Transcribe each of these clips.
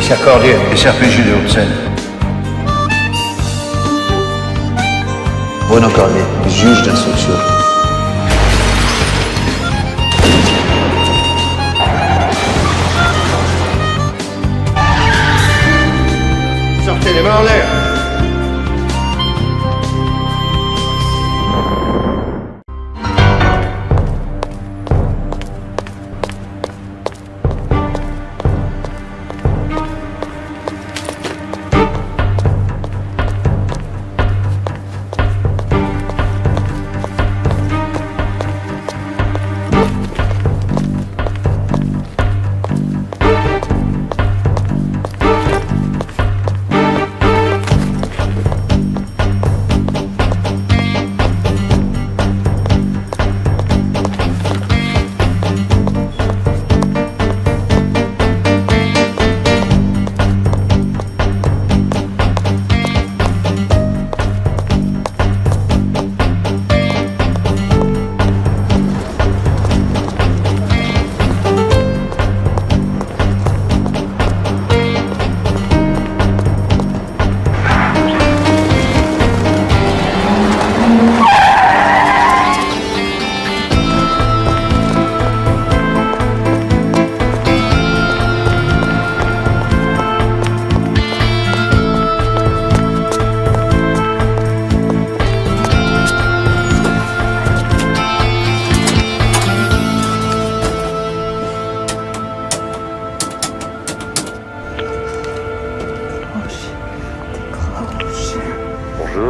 commissaire Cordier, SRPJ de Haute-Seine. Bruno Cordier, juge d'instruction. Sortez les mains en l'air.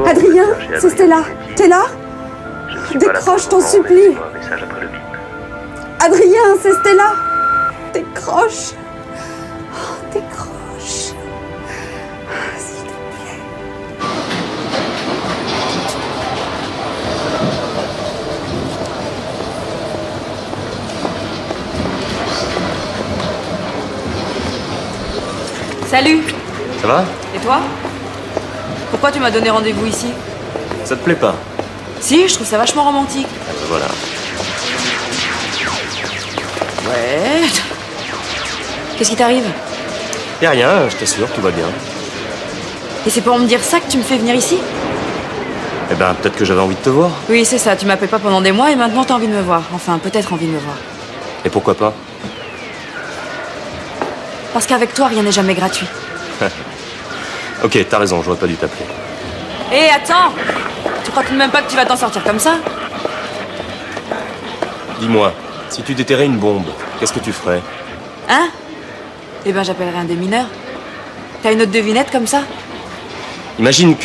Adrien, c'est Stella. T'es là? Décroche, t'en supplie. Adrien, c'est Stella. Décroche. Oh, décroche. S'il te plaît. Salut. Ça va? Et toi? Pourquoi tu m'as donné rendez-vous ici? Ça te plaît pas? Si, je trouve ça vachement romantique. Ah ben voilà. Ouais. Qu'est-ce qui t'arrive? Y'a rien, je t'assure, tout va bien. Et c'est pour me dire ça que tu me fais venir ici? Eh ben, peut-être que j'avais envie de te voir. Oui, c'est ça, tu m'appelles pas pendant des mois et maintenant t'as envie de me voir. Enfin, peut-être envie de me voir. Et pourquoi pas? Parce qu'avec toi, rien n'est jamais gratuit. Ok, t'as raison, j'aurais pas dû t'appeler. Hé, attends! Tu crois tout de même pas que tu vas t'en sortir comme ça? Dis-moi, si tu déterrais une bombe, qu'est-ce que tu ferais? Hein? Eh ben, j'appellerai un démineur. T'as une autre devinette comme ça? Imagine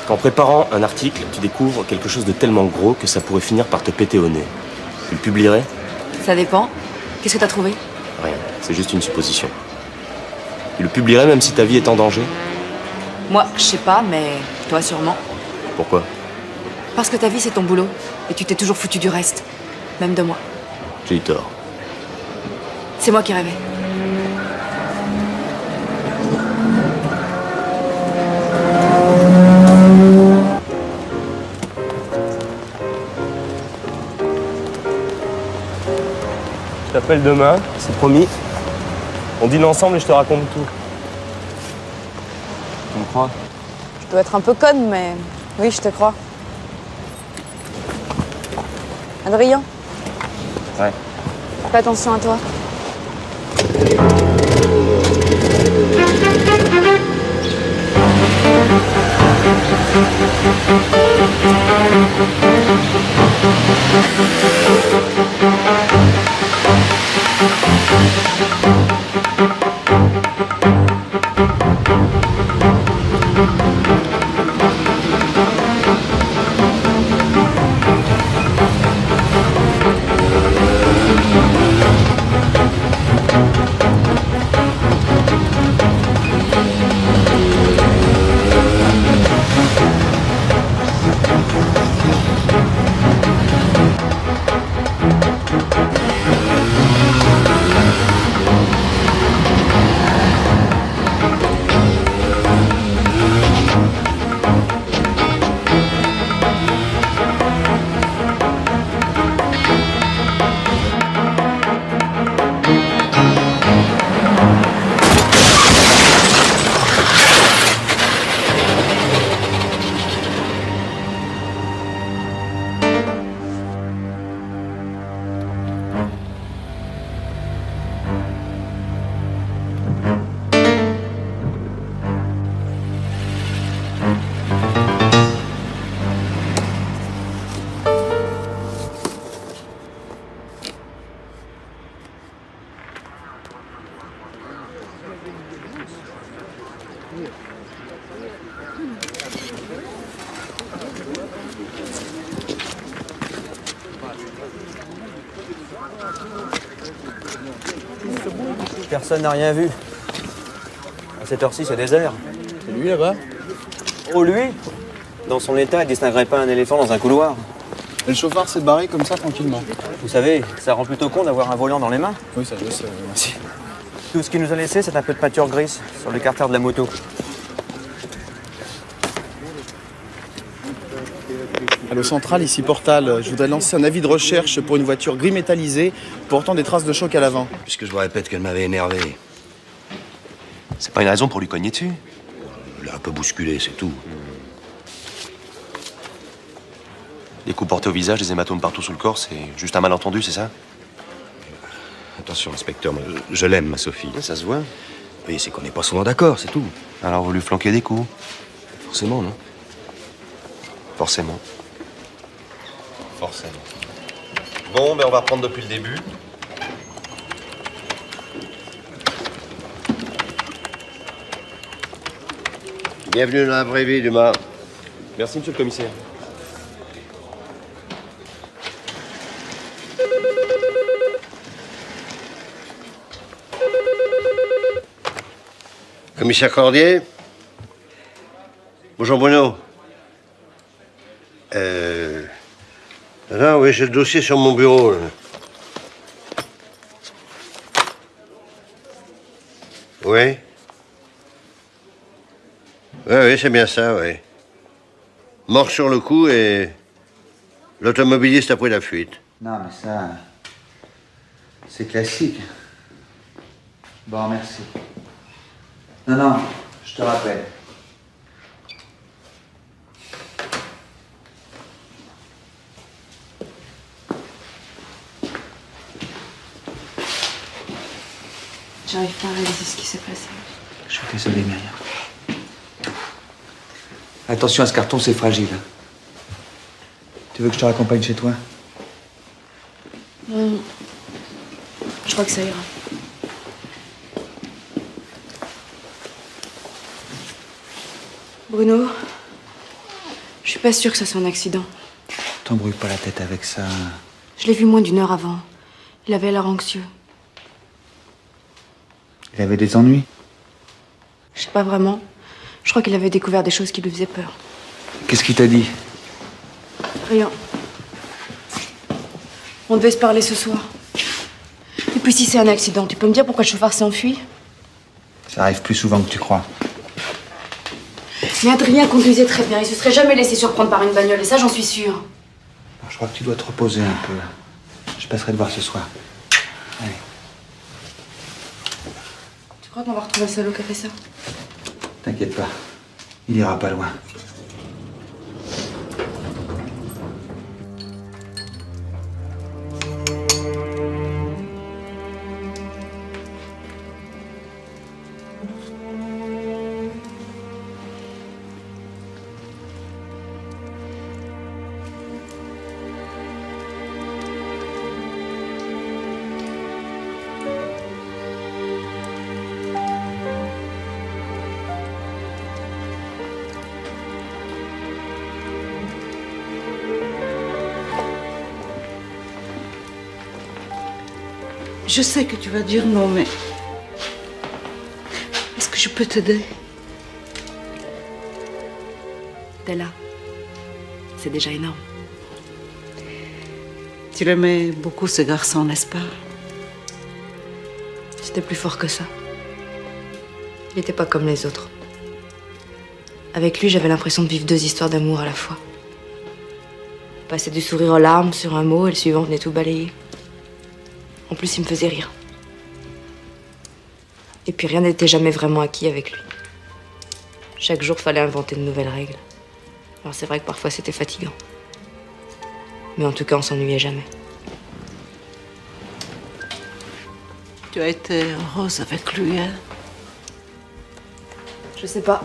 qu'en préparant un article, tu découvres quelque chose de tellement gros que ça pourrait finir par te péter au nez. Tu le publierais? Ça dépend. Qu'est-ce que t'as trouvé? Rien, c'est juste une supposition. Tu le publierais même si ta vie est en danger? Moi, je sais pas, mais toi sûrement. Pourquoi? Parce que ta vie, c'est ton boulot. Et tu t'es toujours foutu du reste. Même de moi. J'ai eu tort. C'est moi qui rêvais. Je t'appelle demain, c'est promis. On dîne ensemble et je te raconte tout. Tu me crois? Je dois être un peu conne, mais oui, je te crois. Adrien? Ouais. Fais attention à toi. Personne n'a rien vu. À cette heure-ci, c'est désert. C'est lui là-bas? Oh, lui? Dans son état, il distinguerait pas un éléphant dans un couloir. Et le chauffard s'est barré comme ça tranquillement. Vous savez, ça rend plutôt con d'avoir un volant dans les mains. Oui, ça je sais, merci. Tout ce qu'il nous a laissé, c'est un peu de peinture grise sur le carter de la moto. Allô Centrale, ici Portal. Je voudrais lancer un avis de recherche pour une voiture gris métallisée portant des traces de choc à l'avant. Puisque je vous répète qu'elle m'avait énervé. C'est pas une raison pour lui cogner dessus. Je l'ai un peu bousculé, c'est tout. Des coups portés au visage, des hématomes partout sous le corps, c'est juste un malentendu, c'est ça? Attention, inspecteur, je l'aime, ma Sophie. Oui, ça se voit. Oui, c'est qu'on n'est pas souvent d'accord, c'est tout. Alors vous lui flanquez des coups? Forcément, non? Forcément. Forcément. Bon, ben on va reprendre depuis le début. Bienvenue dans la vraie vie, Dumas. Merci, monsieur le commissaire. Commissaire Cordier? Bonjour, Bruno. Non, oui, j'ai le dossier sur mon bureau, là. Oui? Oui, c'est bien ça, oui. Mort sur le coup et l'automobiliste a pris la fuite. Non, mais ça, c'est classique. Bon, merci. Non, je te rappelle. J'arrive pas à réaliser ce qui s'est passé. Je suis désolé, Myriam. Attention à ce carton, c'est fragile. Tu veux que je te raccompagne chez toi? Non. Je crois que ça ira. Bruno, je suis pas sûre que ça soit un accident. T'embrouille pas la tête avec ça. Je l'ai vu moins d'une heure avant. Il avait l'air anxieux. Il avait des ennuis? Je sais pas vraiment. Je crois qu'il avait découvert des choses qui lui faisaient peur. Qu'est-ce qu'il t'a dit? Rien. On devait se parler ce soir. Et puis si c'est un accident, tu peux me dire pourquoi le chauffard s'est enfui? Ça arrive plus souvent que tu crois. Mais Adrien conduisait très bien. Il se serait jamais laissé surprendre par une bagnole, et ça, j'en suis sûre. Alors, je crois que tu dois te reposer un peu. Je passerai te voir ce soir. Allez. Tu crois qu'on va retrouver le salaud qui a fait ça? T'inquiète pas. Il ira pas loin. Je sais que tu vas dire non, mais est-ce que je peux t'aider? T'es là. C'est déjà énorme. Tu aimais beaucoup ce garçon, n'est-ce pas? C'était plus fort que ça. Il n'était pas comme les autres. Avec lui, j'avais l'impression de vivre deux histoires d'amour à la fois. Passer du sourire aux larmes sur un mot et le suivant venait tout balayer. En plus, il me faisait rire. Et puis rien n'était jamais vraiment acquis avec lui. Chaque jour, fallait inventer de nouvelles règles. Alors c'est vrai que parfois c'était fatigant. Mais en tout cas, on s'ennuyait jamais. Tu as été heureuse avec lui, hein? Je sais pas.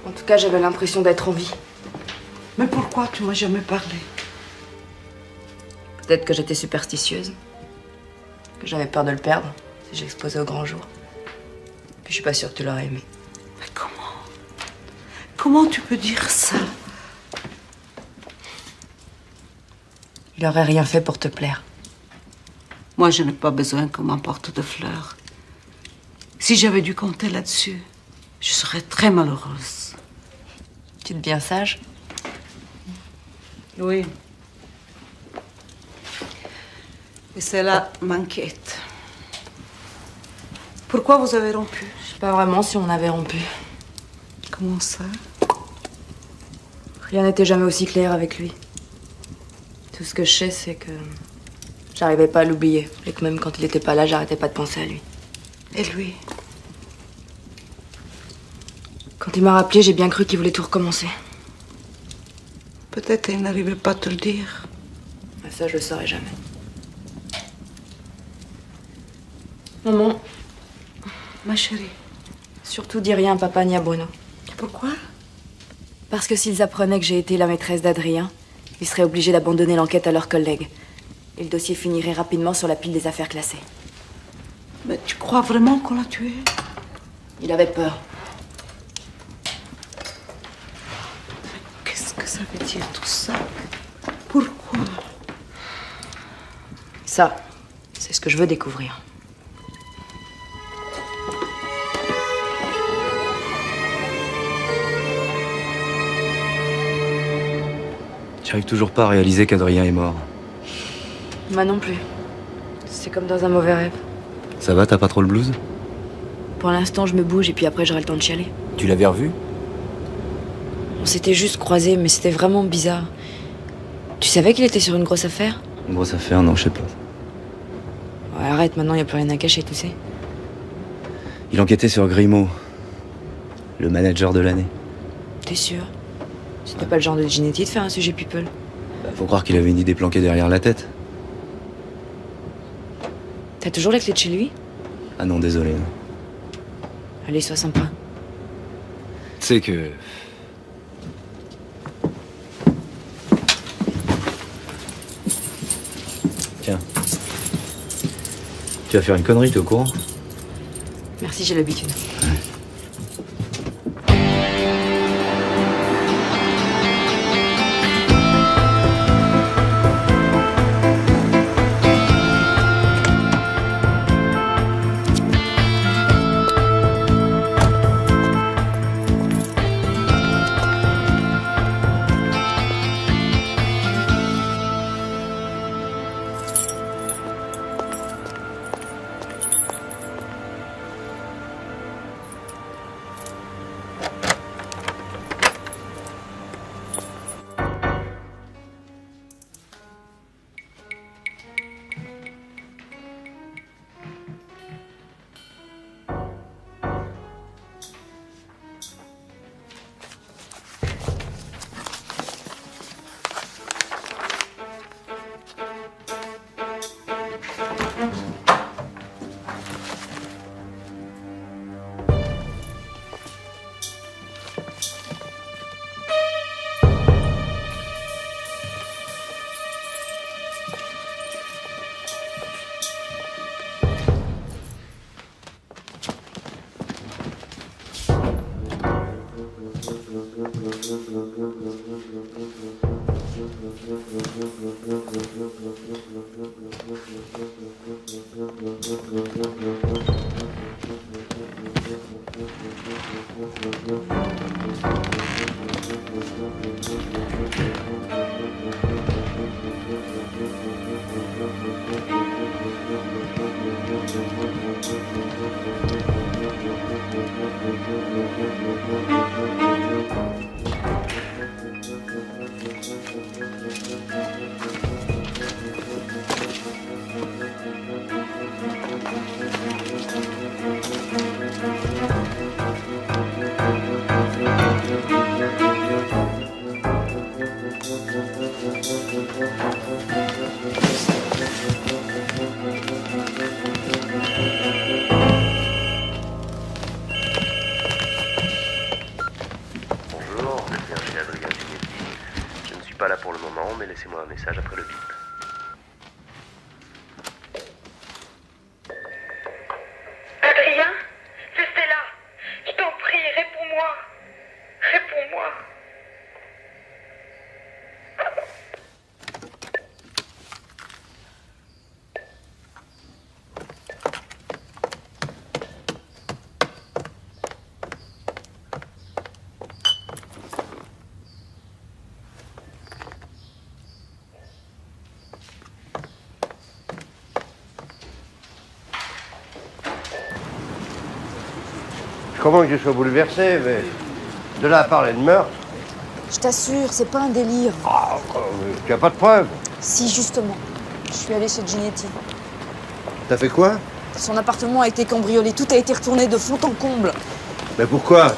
En tout cas, j'avais l'impression d'être en vie. Mais pourquoi tu m'as jamais parlé? Peut-être que j'étais superstitieuse. Que j'avais peur de le perdre si j'exposais au grand jour. Puis je suis pas sûre que tu l'aurais aimé. Mais comment? Comment tu peux dire ça? Il aurait rien fait pour te plaire. Moi, je n'ai pas besoin qu'on m'apporte de fleurs. Si j'avais dû compter là-dessus, je serais très malheureuse. Tu te bien sage? Oui. Et cela m'inquiète. Pourquoi vous avez rompu? Je sais pas vraiment si on avait rompu. Comment ça? Rien n'était jamais aussi clair avec lui. Tout ce que je sais, c'est que j'arrivais pas à l'oublier. Et que même quand il était pas là, j'arrêtais pas de penser à lui. Et lui? Quand il m'a rappelé, j'ai bien cru qu'il voulait tout recommencer. Peut-être il n'arrivait pas à te le dire. Mais ça, je le saurais jamais. Maman. Ma chérie. Surtout dis rien à papa ni à Bruno. Pourquoi? Parce que s'ils apprenaient que j'ai été la maîtresse d'Adrien, ils seraient obligés d'abandonner l'enquête à leurs collègues. Et le dossier finirait rapidement sur la pile des affaires classées. Mais tu crois vraiment qu'on l'a tué? Il avait peur. Qu'est-ce que ça veut dire tout ça? Pourquoi? Ça, c'est ce que je veux découvrir. J'arrive toujours pas à réaliser qu'Adrien est mort. Moi non plus. C'est comme dans un mauvais rêve. Ça va, t'as pas trop le blues? Pour l'instant, je me bouge et puis après, j'aurai le temps de chialer. Tu l'avais revu? On s'était juste croisés, mais c'était vraiment bizarre. Tu savais qu'il était sur une grosse affaire? Une grosse affaire, non, je sais pas. Ouais, arrête, maintenant, y a plus rien à cacher, tu sais. Il enquêtait sur Grimaud, le manager de l'année. T'es sûr? C'était pas le genre de Ginetti de faire un sujet people. Faut croire qu'il avait une idée planquée derrière la tête. T'as toujours la clé de chez lui? Ah non, désolé. Allez, sois sympa. Tu sais que... Tiens. Tu vas faire une connerie, t'es au courant? Merci, j'ai l'habitude. Laissez-moi un message après le bip. Adrien, c'est Stella. Je t'en prie, réponds-moi. Réponds-moi. comment que je sois bouleversé, mais de là à parler de meurtre... Je t'assure, c'est pas un délire. Ah, tu as pas de preuves? Si, justement. Je suis allée chez Ginetti. T'as fait quoi? Son appartement a été cambriolé, tout a été retourné de fond en comble. Mais pourquoi?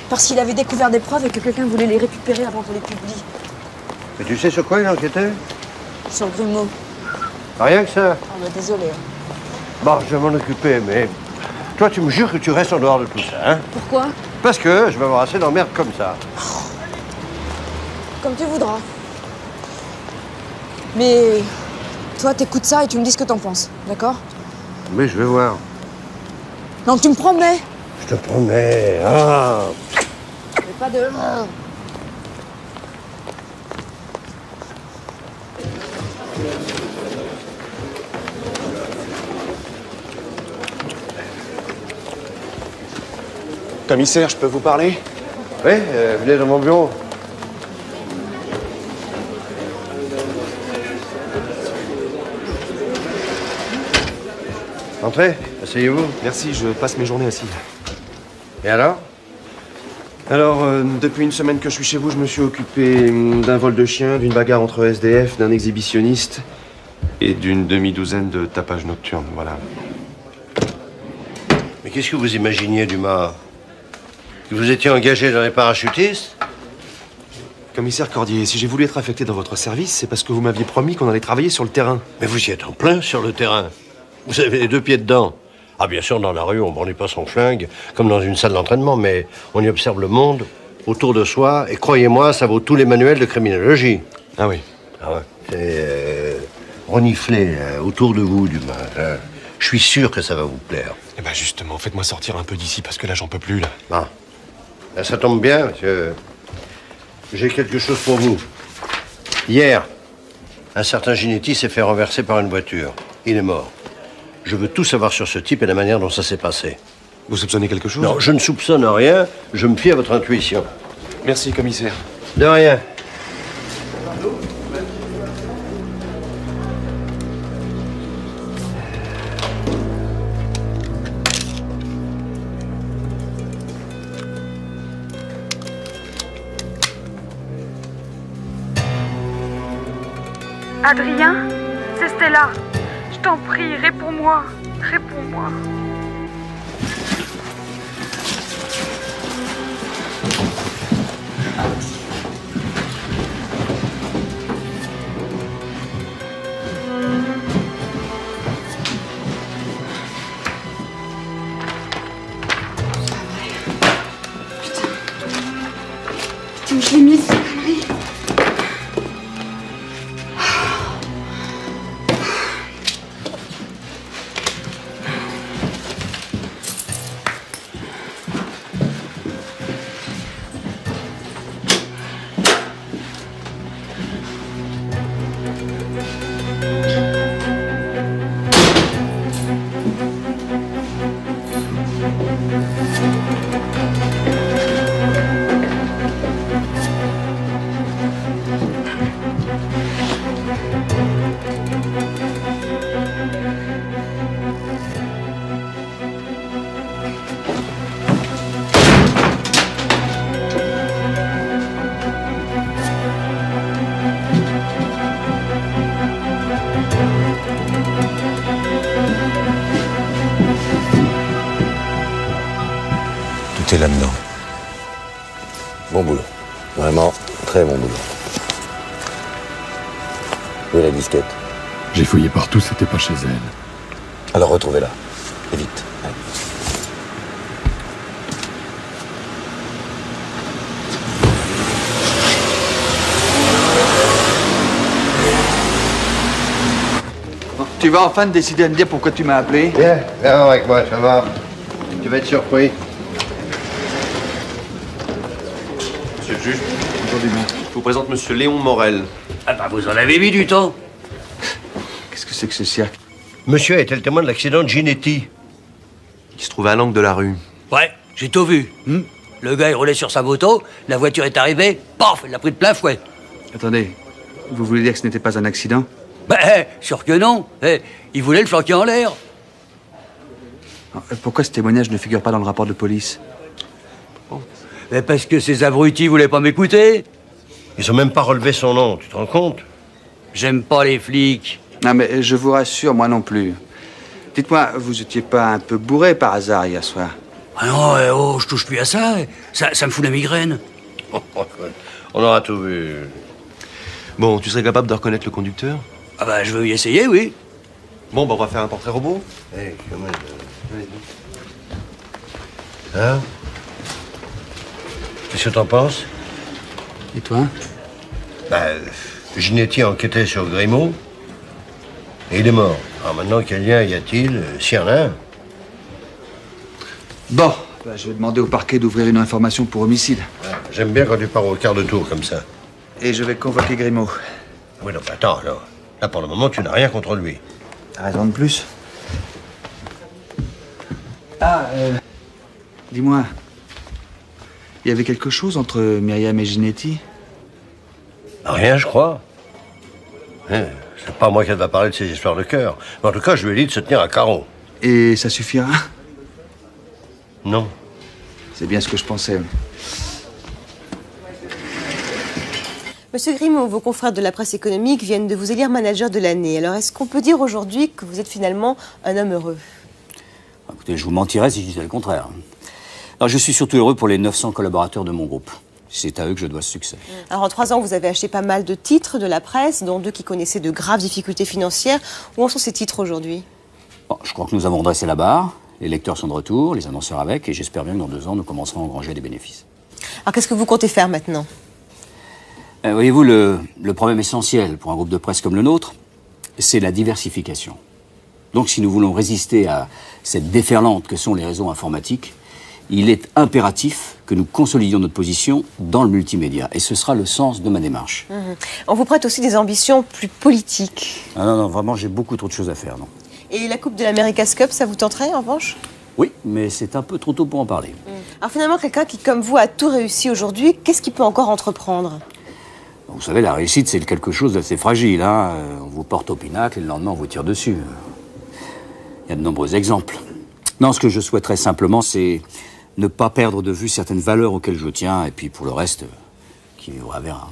Parce qu'il avait découvert des preuves et que quelqu'un voulait les récupérer avant qu'on les publie. Mais tu sais sur quoi il enquêtait? Sur Grimaud. Rien que ça. Ah bah désolé. Bon, je vais m'en occuper, mais... Toi, tu me jures que tu restes en dehors de tout ça, hein? Pourquoi? Parce que je vais avoir assez d'emmerdes comme ça. Comme tu voudras. Mais... Toi, t'écoutes ça et tu me dis ce que t'en penses, d'accord? Mais je vais voir. Non, tu me promets. Je te promets. Ah. Mais pas de... Commissaire, je peux vous parler? Oui, venez dans mon bureau. Entrez, asseyez-vous. Merci, je passe mes journées assis. Et alors? Alors, depuis une semaine que je suis chez vous, je me suis occupé d'un vol de chien, d'une bagarre entre SDF, d'un exhibitionniste et d'une demi-douzaine de tapages nocturnes, voilà. Mais qu'est-ce que vous imaginiez, Dumas? Que vous étiez engagé dans les parachutistes? Commissaire Cordier, si j'ai voulu être affecté dans votre service, c'est parce que vous m'aviez promis qu'on allait travailler sur le terrain. Mais vous y êtes en plein sur le terrain. Vous avez les deux pieds dedans. Ah, bien sûr, dans la rue, on ne brandit pas son flingue, comme dans une salle d'entraînement, mais on y observe le monde autour de soi, et croyez-moi, ça vaut tous les manuels de criminologie. Ah oui. Ah ouais. C'est renifler autour de vous, Dumas. Je suis sûr que ça va vous plaire. Eh ben justement, faites-moi sortir un peu d'ici, parce que là, j'en peux plus, là. Ah. Là, ça tombe bien, parce que j'ai quelque chose pour vous. Hier, un certain Ginetti s'est fait renverser par une voiture. Il est mort. Je veux tout savoir sur ce type et la manière dont ça s'est passé. Vous soupçonnez quelque chose? Non, je ne soupçonne rien. Je me fie à votre intuition. Merci, commissaire. De rien. Adrien, c'est Stella. Je t'en prie, réponds-moi. Réponds-moi. Putain, je l'ai mise, cette connerie. Tout est là-dedans. Bon boulot. Vraiment, très bon boulot. Où est la disquette? J'ai fouillé partout, c'était pas chez elle. Alors retrouvez-la. Et vite. Allez. Tu vas enfin décider à me dire pourquoi tu m'as appelé? Viens, viens avec moi, ça va. Tu vas être surpris. Monsieur le juge, je vous présente monsieur Léon Morel. Ah bah vous en avez mis du temps. Qu'est-ce que c'est que ce cirque? Monsieur a été le témoin de l'accident de Ginetti. Qui se trouvait à l'angle de la rue. Ouais, j'ai tout vu. Le gars, il roulait sur sa moto, la voiture est arrivée, paf, il l'a pris de plein fouet. Attendez, vous voulez dire que ce n'était pas un accident? Bah, sûr que non. Il voulait le flanquer en l'air. Pourquoi ce témoignage ne figure pas dans le rapport de police? Mais parce que ces abrutis voulaient pas m'écouter. Ils ont même pas relevé son nom, tu te rends compte? J'aime pas les flics. Non, mais je vous rassure, moi non plus. Dites-moi, vous étiez pas un peu bourré par hasard hier soir? Ah non, je touche plus à ça. Ça me fout la migraine. On aura tout vu. Bon, tu serais capable de reconnaître le conducteur? Ah bah, je veux y essayer, oui. Bon, bah, on va faire un portrait robot. Hein? Qu'est-ce que t'en penses? Et toi? Ginetti a enquêté sur Grimaud et il est mort. Alors maintenant, quel lien y a-t-il, s'il y en a un? Bon, je vais demander au parquet d'ouvrir une information pour homicide. J'aime bien quand tu pars au quart de tour comme ça. Et je vais convoquer Grimaud. Oui, non, attends, alors. Là, pour le moment, tu n'as rien contre lui. Raison de plus. Dis-moi, il y avait quelque chose entre Myriam et Ginetti? Rien, je crois. C'est pas moi qui va parler de ces histoires de cœur. Mais en tout cas, je lui ai dit de se tenir à carreau. Et ça suffira? Non. C'est bien ce que je pensais. Monsieur Grimaud, vos confrères de la presse économique viennent de vous élire manager de l'année. Alors, est-ce qu'on peut dire aujourd'hui que vous êtes finalement un homme heureux? Écoutez, je vous mentirais si je disais le contraire. Alors, je suis surtout heureux pour les 900 collaborateurs de mon groupe. C'est à eux que je dois ce succès. Alors, en 3 ans, vous avez acheté pas mal de titres de la presse, dont 2 qui connaissaient de graves difficultés financières. Où en sont ces titres aujourd'hui? Bon, je crois que nous avons redressé la barre. Les lecteurs sont de retour, les annonceurs avec, et j'espère bien que dans 2 ans, nous commencerons à engranger des bénéfices. Alors, qu'est-ce que vous comptez faire maintenant? Voyez-vous, le problème essentiel pour un groupe de presse comme le nôtre, c'est la diversification. Donc, si nous voulons résister à cette déferlante que sont les réseaux informatiques, il est impératif que nous consolidions notre position dans le multimédia. Et ce sera le sens de ma démarche. On vous prête aussi des ambitions plus politiques. Ah non, vraiment, j'ai beaucoup trop de choses à faire, non. Et la Coupe de l'America's Cup, ça vous tenterait, en revanche? Oui, mais c'est un peu trop tôt pour en parler. Alors finalement, quelqu'un qui, comme vous, a tout réussi aujourd'hui, qu'est-ce qu'il peut encore entreprendre? Vous savez, la réussite, c'est quelque chose d'assez fragile. On vous porte au pinacle et le lendemain, on vous tire dessus. Il y a de nombreux exemples. Non, ce que je souhaiterais simplement, c'est ne pas perdre de vue certaines valeurs auxquelles je tiens, et puis pour le reste, qui vivra verra.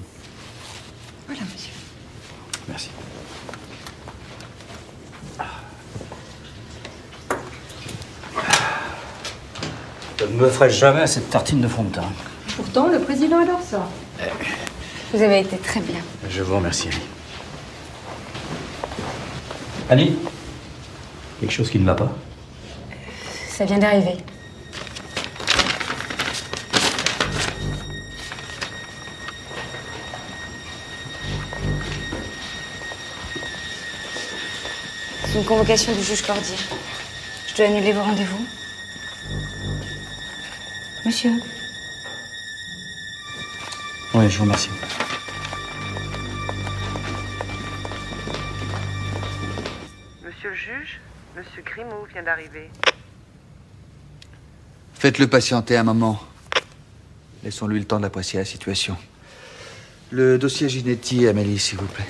Voilà, monsieur. Merci. Je ne me ferai jamais à cette tartine de fond de teint. Pourtant, le président adore ça. Vous avez été très bien. Je vous remercie, Annie. Annie, quelque chose qui ne va pas? Ça vient d'arriver. C'est une convocation du juge Cordier. Je dois annuler vos rendez-vous. Monsieur. Oui, je vous remercie. Monsieur le juge, monsieur Grimaud vient d'arriver. Faites-le patienter un moment. Laissons-lui le temps d'apprécier la situation. Le dossier Ginetti, Amélie, s'il vous plaît.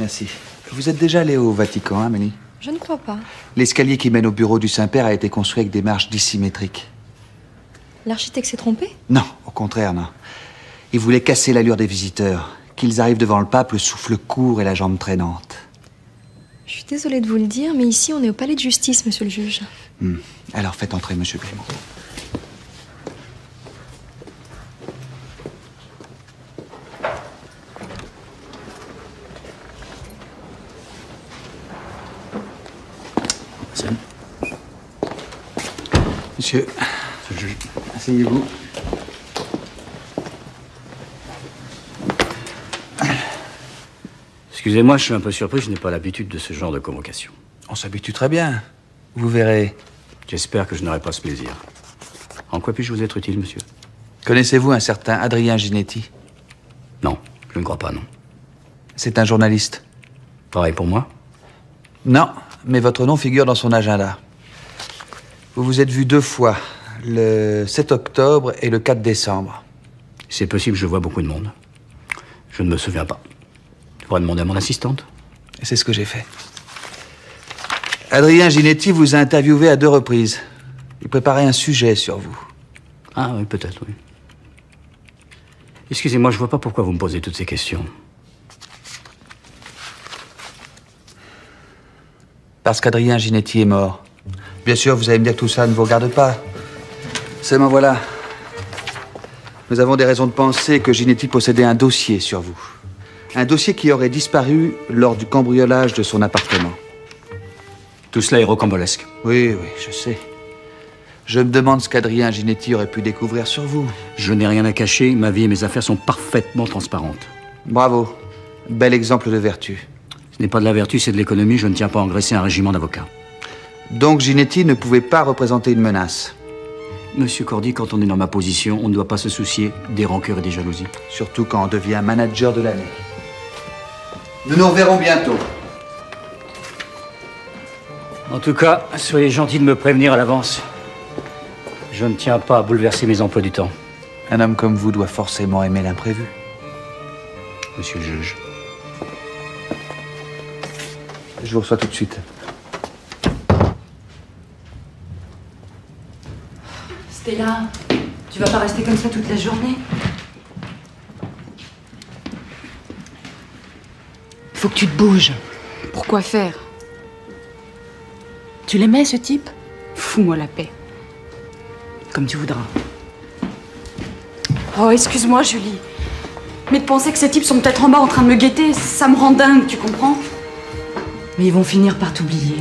Merci. Vous êtes déjà allée au Vatican, Amélie? Je ne crois pas. L'escalier qui mène au bureau du Saint-Père a été construit avec des marches dissymétriques. L'architecte s'est trompé? Non, au contraire, non. Il voulait casser l'allure des visiteurs. Qu'ils arrivent devant le pape, le souffle court et la jambe traînante. Je suis désolée de vous le dire, mais ici, on est au palais de justice, monsieur le juge. Alors faites entrer monsieur Grimaud. Monsieur, asseyez-vous. Excusez-moi, je suis un peu surpris, je n'ai pas l'habitude de ce genre de convocation. On s'habitue très bien. Vous verrez. J'espère que je n'aurai pas ce plaisir. En quoi puis-je vous être utile, monsieur? Connaissez-vous un certain Adrien Ginetti? Non, je ne crois pas, non. C'est un journaliste. Travaille pour moi? Non, mais votre nom figure dans son agenda. Vous vous êtes vus 2 fois, le 7 octobre et le 4 décembre. C'est possible, je vois beaucoup de monde. Je ne me souviens pas. Je pourrais demander à mon assistante. Et c'est ce que j'ai fait. Adrien Ginetti vous a interviewé à 2 reprises. Il préparait un sujet sur vous. Ah oui, peut-être, oui. Excusez-moi, je vois pas pourquoi vous me posez toutes ces questions. Parce qu'Adrien Ginetti est mort. Bien sûr, vous allez me dire que tout ça ne vous regarde pas. Seulement voilà. Nous avons des raisons de penser que Ginetti possédait un dossier sur vous. Un dossier qui aurait disparu lors du cambriolage de son appartement. Tout cela est rocambolesque. Oui, je sais. Je me demande ce qu'Adrien Ginetti aurait pu découvrir sur vous. Je n'ai rien à cacher, ma vie et mes affaires sont parfaitement transparentes. Bravo. Bel exemple de vertu. Ce n'est pas de la vertu, c'est de l'économie. Je ne tiens pas à engraisser un régiment d'avocats. Donc Ginetti ne pouvait pas représenter une menace. Monsieur Cordy, quand on est dans ma position, on ne doit pas se soucier des rancœurs et des jalousies. Surtout quand on devient manager de l'année. Nous nous reverrons bientôt. En tout cas, soyez gentil de me prévenir à l'avance. Je ne tiens pas à bouleverser mes emplois du temps. Un homme comme vous doit forcément aimer l'imprévu. Monsieur le juge. Je vous reçois tout de suite. Stella, tu vas pas rester comme ça toute la journée? Faut que tu te bouges. Pourquoi faire? Tu l'aimais, ce type? Fous-moi la paix. Comme tu voudras. Oh, excuse-moi, Julie. Mais de penser que ces types sont peut-être en bas en train de me guetter, ça me rend dingue, tu comprends? Mais ils vont finir par t'oublier.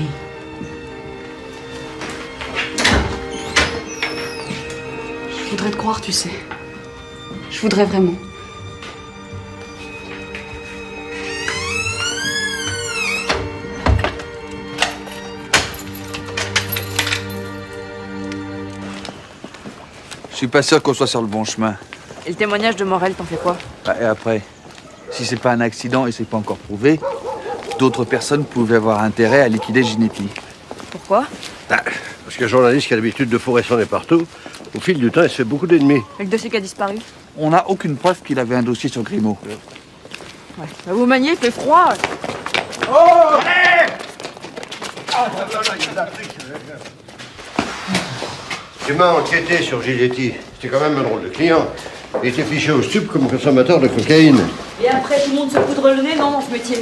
Je voudrais te croire, tu sais. Je voudrais vraiment. Je suis pas sûr qu'on soit sur le bon chemin. Et le témoignage de Morel, t'en fais quoi? Et après, si c'est pas un accident et c'est pas encore prouvé, d'autres personnes pouvaient avoir intérêt à liquider Ginetti. Pourquoi? Parce qu'un journaliste qui a l'habitude de fourrer son nez partout, au fil du temps, il se fait beaucoup d'ennemis. Et le dossier qui a disparu? On n'a aucune preuve qu'il avait un dossier sur Grimaud. Ouais. Bah, vous maniez, il fait froid. Oh! Tu m'as enquêté sur Ginetti. C'était quand même un drôle de client. Il était fiché au stup comme consommateur de cocaïne. Et après, tout le monde se poudre le nez, non, dans ce métier?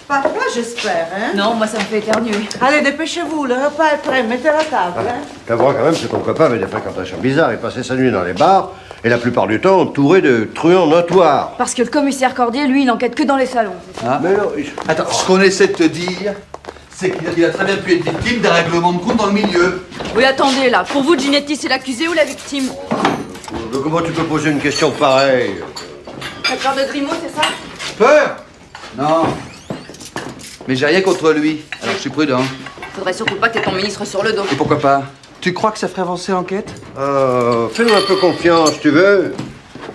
Pas toi, j'espère, hein? Non, moi, ça me fait éternuer. Allez, dépêchez-vous, le repas est prêt, mettez la table, hein? T'avoueras quand même que ton copain avait des fréquentations bizarres. Il passait sa nuit dans les bars, et la plupart du temps entouré de truands notoires. Parce que le commissaire Cordier, lui, il n'enquête que dans les salons. Ah. Mais non, Attends, ce qu'on essaie de te dire, c'est qu'il a très bien pu être victime d'un règlement de compte dans le milieu. Oui, attendez, là. Pour vous, Ginetti, c'est l'accusé ou la victime? Comment tu peux poser une question pareille? T'as peur de Grimaud, c'est ça? Peur? Non. Mais j'ai rien contre lui, alors je suis prudent. Faudrait surtout pas que t'aies ton ministre sur le dos. Et pourquoi pas? Tu crois que ça ferait avancer l'enquête? Fais-nous un peu confiance, tu veux?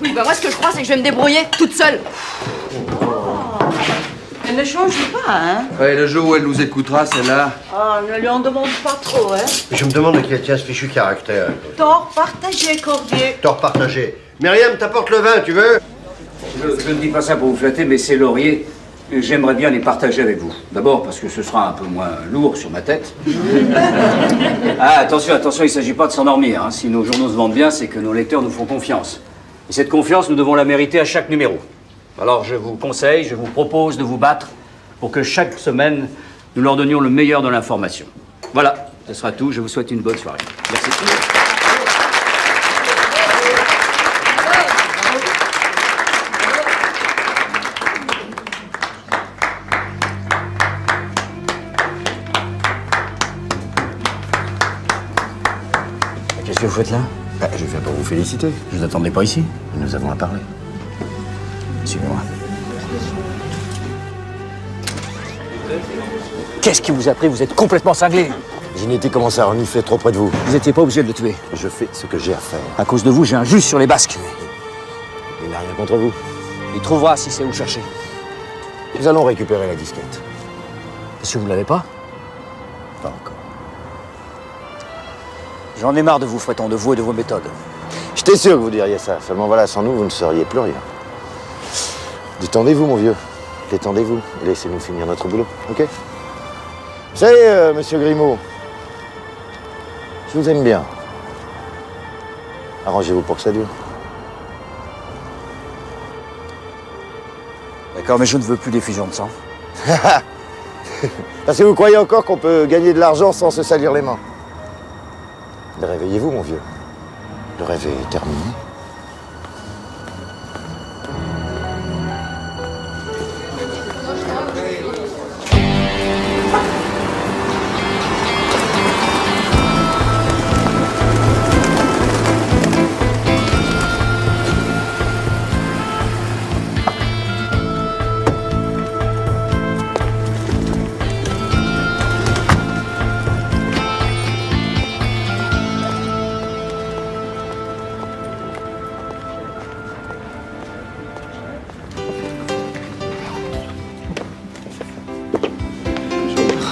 Oui, bah moi, ce que je crois, c'est que je vais me débrouiller toute seule. Elle ne change pas, hein? Ouais, le jour où elle nous écoutera, celle-là. Oh, ne lui en demande pas trop, hein? Je me demande à qui elle tient ce fichu caractère. Tort partagé, Cordier. Tort partagé. Myriam, t'apporte le vin, tu veux? Je ne dis pas ça pour vous flatter, mais ces lauriers, j'aimerais bien les partager avec vous. D'abord parce que ce sera un peu moins lourd sur ma tête. Ah, attention, il ne s'agit pas de s'endormir. Hein. Si nos journaux se vendent bien, c'est que nos lecteurs nous font confiance. Et cette confiance, nous devons la mériter à chaque numéro. Alors je vous conseille, je vous propose de vous battre pour que chaque semaine, nous leur donnions le meilleur de l'information. Voilà, ce sera tout. Je vous souhaite une bonne soirée. Merci. Qu'est-ce que vous faites là? Je viens pour vous féliciter. Je vous attendais pas ici. Nous avons à parler. Suivez-moi. Qu'est-ce qui vous a pris? Vous êtes complètement cinglé. Ginetti commence à renifler trop près de vous. Vous n'étiez pas obligé de le tuer. Je fais ce que j'ai à faire. À cause de vous, j'ai un juge sur les basques. Il n'a rien contre vous. Il trouvera si c'est où chercher. Nous allons récupérer la disquette. Est-ce que vous ne l'avez pas? Pas encore. J'en ai marre de vous, Fréton, de vous et de vos méthodes. J'étais sûr que vous diriez ça. Seulement voilà, sans nous, vous ne seriez plus rien. Détendez-vous, mon vieux. Détendez-vous. Laissez-nous finir notre boulot, ok? Vous savez, monsieur Grimaud, je vous aime bien. Arrangez-vous pour que ça dure. D'accord, mais je ne veux plus d'effusion de sang. Parce que vous croyez encore qu'on peut gagner de l'argent sans se salir les mains. Mais réveillez-vous, mon vieux. Le rêve est terminé.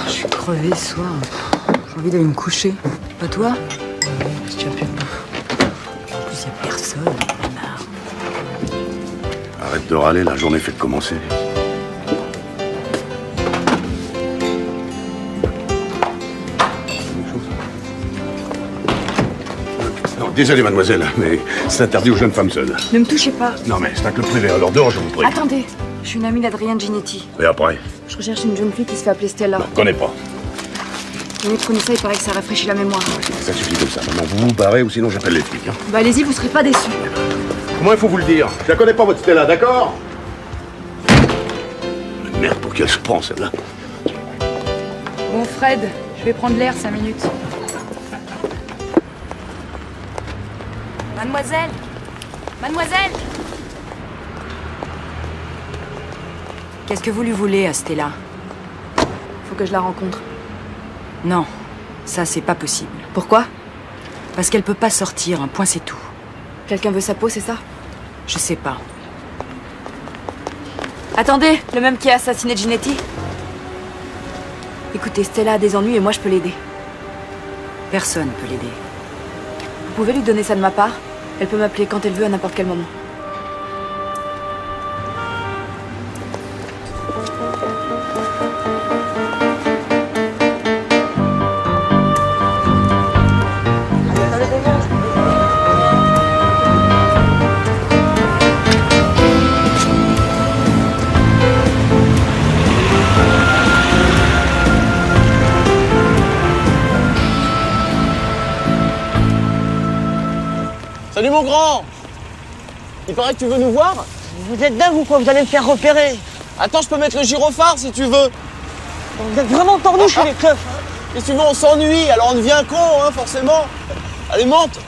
Je suis crevée ce soir. J'ai envie d'aller me coucher. Pas toi? Je tiens plus. En plus, il n'y a personne. J'en ai marre. Arrête de râler, la journée fait de commencer. Non, désolé, mademoiselle, mais c'est interdit aux jeunes femmes seules. Ne me touchez pas. Non, mais c'est un club privé, alors dehors, je vous prie. Attendez. Je suis une amie d'Adrien Ginetti. Et après? Je recherche une jeune fille qui se fait appeler Stella. Je connais pas. Venez prenez ça, il paraît que ça rafraîchit la mémoire. Ça suffit comme ça. Maintenant, vous vous barrez ou sinon j'appelle les flics. Hein. Bah allez-y, vous serez pas déçus. Comment il faut vous le dire? Je la connais pas, votre Stella, d'accord? Merde, pour qu'elle se prend, celle-là. Bon, Fred, je vais prendre l'air 5 minutes. Mademoiselle! Mademoiselle! Qu'est-ce que vous lui voulez à Stella? Faut que je la rencontre. Non, ça c'est pas possible. Pourquoi? Parce qu'elle peut pas sortir, un point c'est tout. Quelqu'un veut sa peau, c'est ça? Je sais pas. Attendez, le même qui a assassiné Ginetti? Écoutez, Stella a des ennuis et moi je peux l'aider. Personne peut l'aider. Vous pouvez lui donner ça de ma part? Elle peut m'appeler quand elle veut, à n'importe quel moment. Salut mon grand! Il paraît que tu veux nous voir? Vous êtes dingue ou quoi? Vous allez me faire repérer. Attends, je peux mettre le gyrophare si tu veux. Vous êtes vraiment tordu chez les keufs. Et si tu veux, on s'ennuie, alors on devient con, hein, forcément. Allez, monte!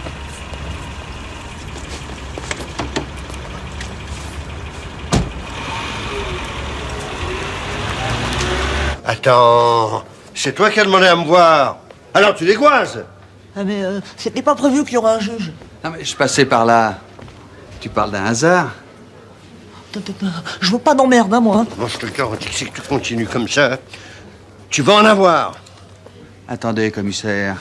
Attends, c'est toi qui as demandé à me voir. Alors tu dégoises. Ah mais c'était pas prévu qu'il y aurait un juge. Non, mais je passais par là. Tu parles d'un hasard? Je veux pas d'emmerde, hein, moi. Moi, je te garantis que si tu continues comme ça, tu vas en avoir. Attendez, commissaire.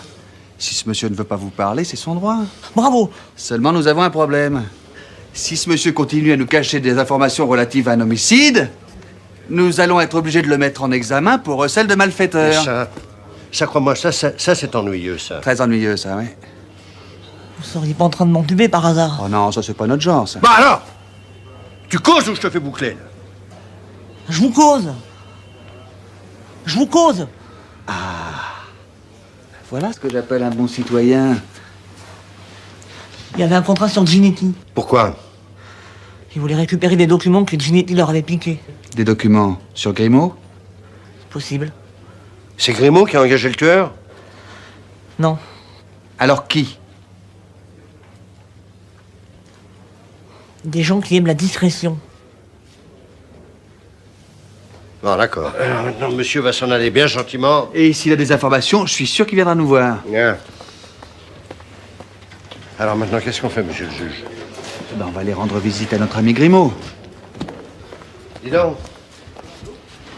Si ce monsieur ne veut pas vous parler, c'est son droit. Bravo. Seulement, nous avons un problème. Si ce monsieur continue à nous cacher des informations relatives à un homicide, nous allons être obligés de le mettre en examen pour recel de malfaiteur. Ça, crois-moi, ça c'est ennuyeux, ça. Très ennuyeux, ça, oui. Vous seriez pas en train de m'entuber par hasard? Oh non, ça, c'est pas notre genre, ça. Bah alors! Tu causes ou je te fais boucler, là? Je vous cause. Je vous cause. Voilà ce que j'appelle un bon citoyen. Il y avait un contrat sur Ginetti. Pourquoi? Ils voulaient récupérer des documents que Ginetti leur avait piqués. Des documents sur Grimaud? Possible. C'est Grimaud qui a engagé le tueur? Non. Alors qui? Des gens qui aiment la discrétion. Bon, d'accord. Alors maintenant, monsieur va s'en aller bien gentiment. Et s'il a des informations, je suis sûr qu'il viendra nous voir. Bien. Alors maintenant, qu'est-ce qu'on fait, monsieur le juge? Ben, on va aller rendre visite à notre ami Grimaud. Dis donc.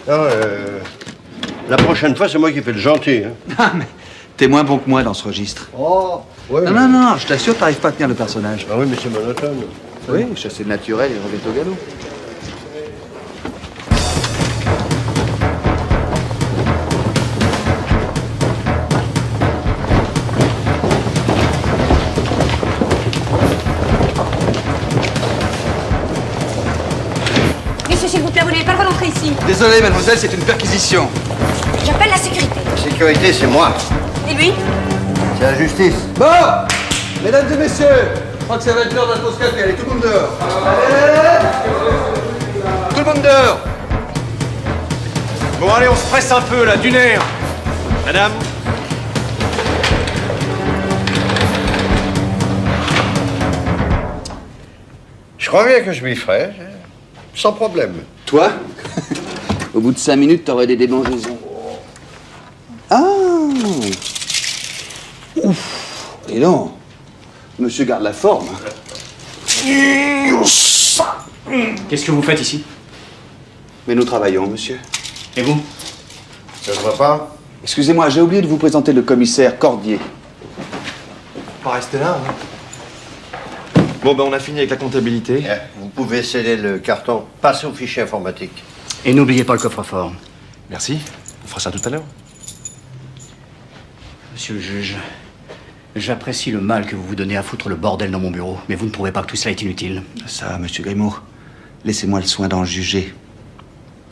Non, la prochaine fois, c'est moi qui fais le gentil. Hein. Ah, mais t'es moins bon que moi dans ce registre. Oh, ouais. Non, je t'assure, t'arrives pas à tenir le personnage. Ah oui, mais c'est monotone. Oui, chasser le naturel et revient au galop. ici. Désolé, mademoiselle, c'est une perquisition. J'appelle la sécurité. La sécurité, c'est moi. Et lui? C'est la justice. Bon, mesdames et messieurs, je crois que ça va être l'heure d'un pause café. Allez, tout le monde dehors. Allez. Tout le monde dehors. Bon, allez, on se presse un peu, là, d'une heure. Madame? Je crois bien que je m'y ferai, sans problème. Toi? Au bout de 5 minutes, t'aurais des démangeaisons. Ah! Ouf! Et non! Monsieur garde la forme. Qu'est-ce que vous faites ici? Mais nous travaillons, monsieur. Et vous? Ça se voit pas? Excusez-moi, j'ai oublié de vous présenter le commissaire Cordier. Pas rester là, hein. Bon, ben on a fini avec la comptabilité. Vous pouvez sceller le carton, passer au fichier informatique. Et n'oubliez pas le coffre-fort. Merci. On fera ça tout à l'heure. Monsieur le juge, j'apprécie le mal que vous vous donnez à foutre le bordel dans mon bureau, mais vous ne trouvez pas que tout cela est inutile? Ça, monsieur Grimaud, laissez-moi le soin d'en juger.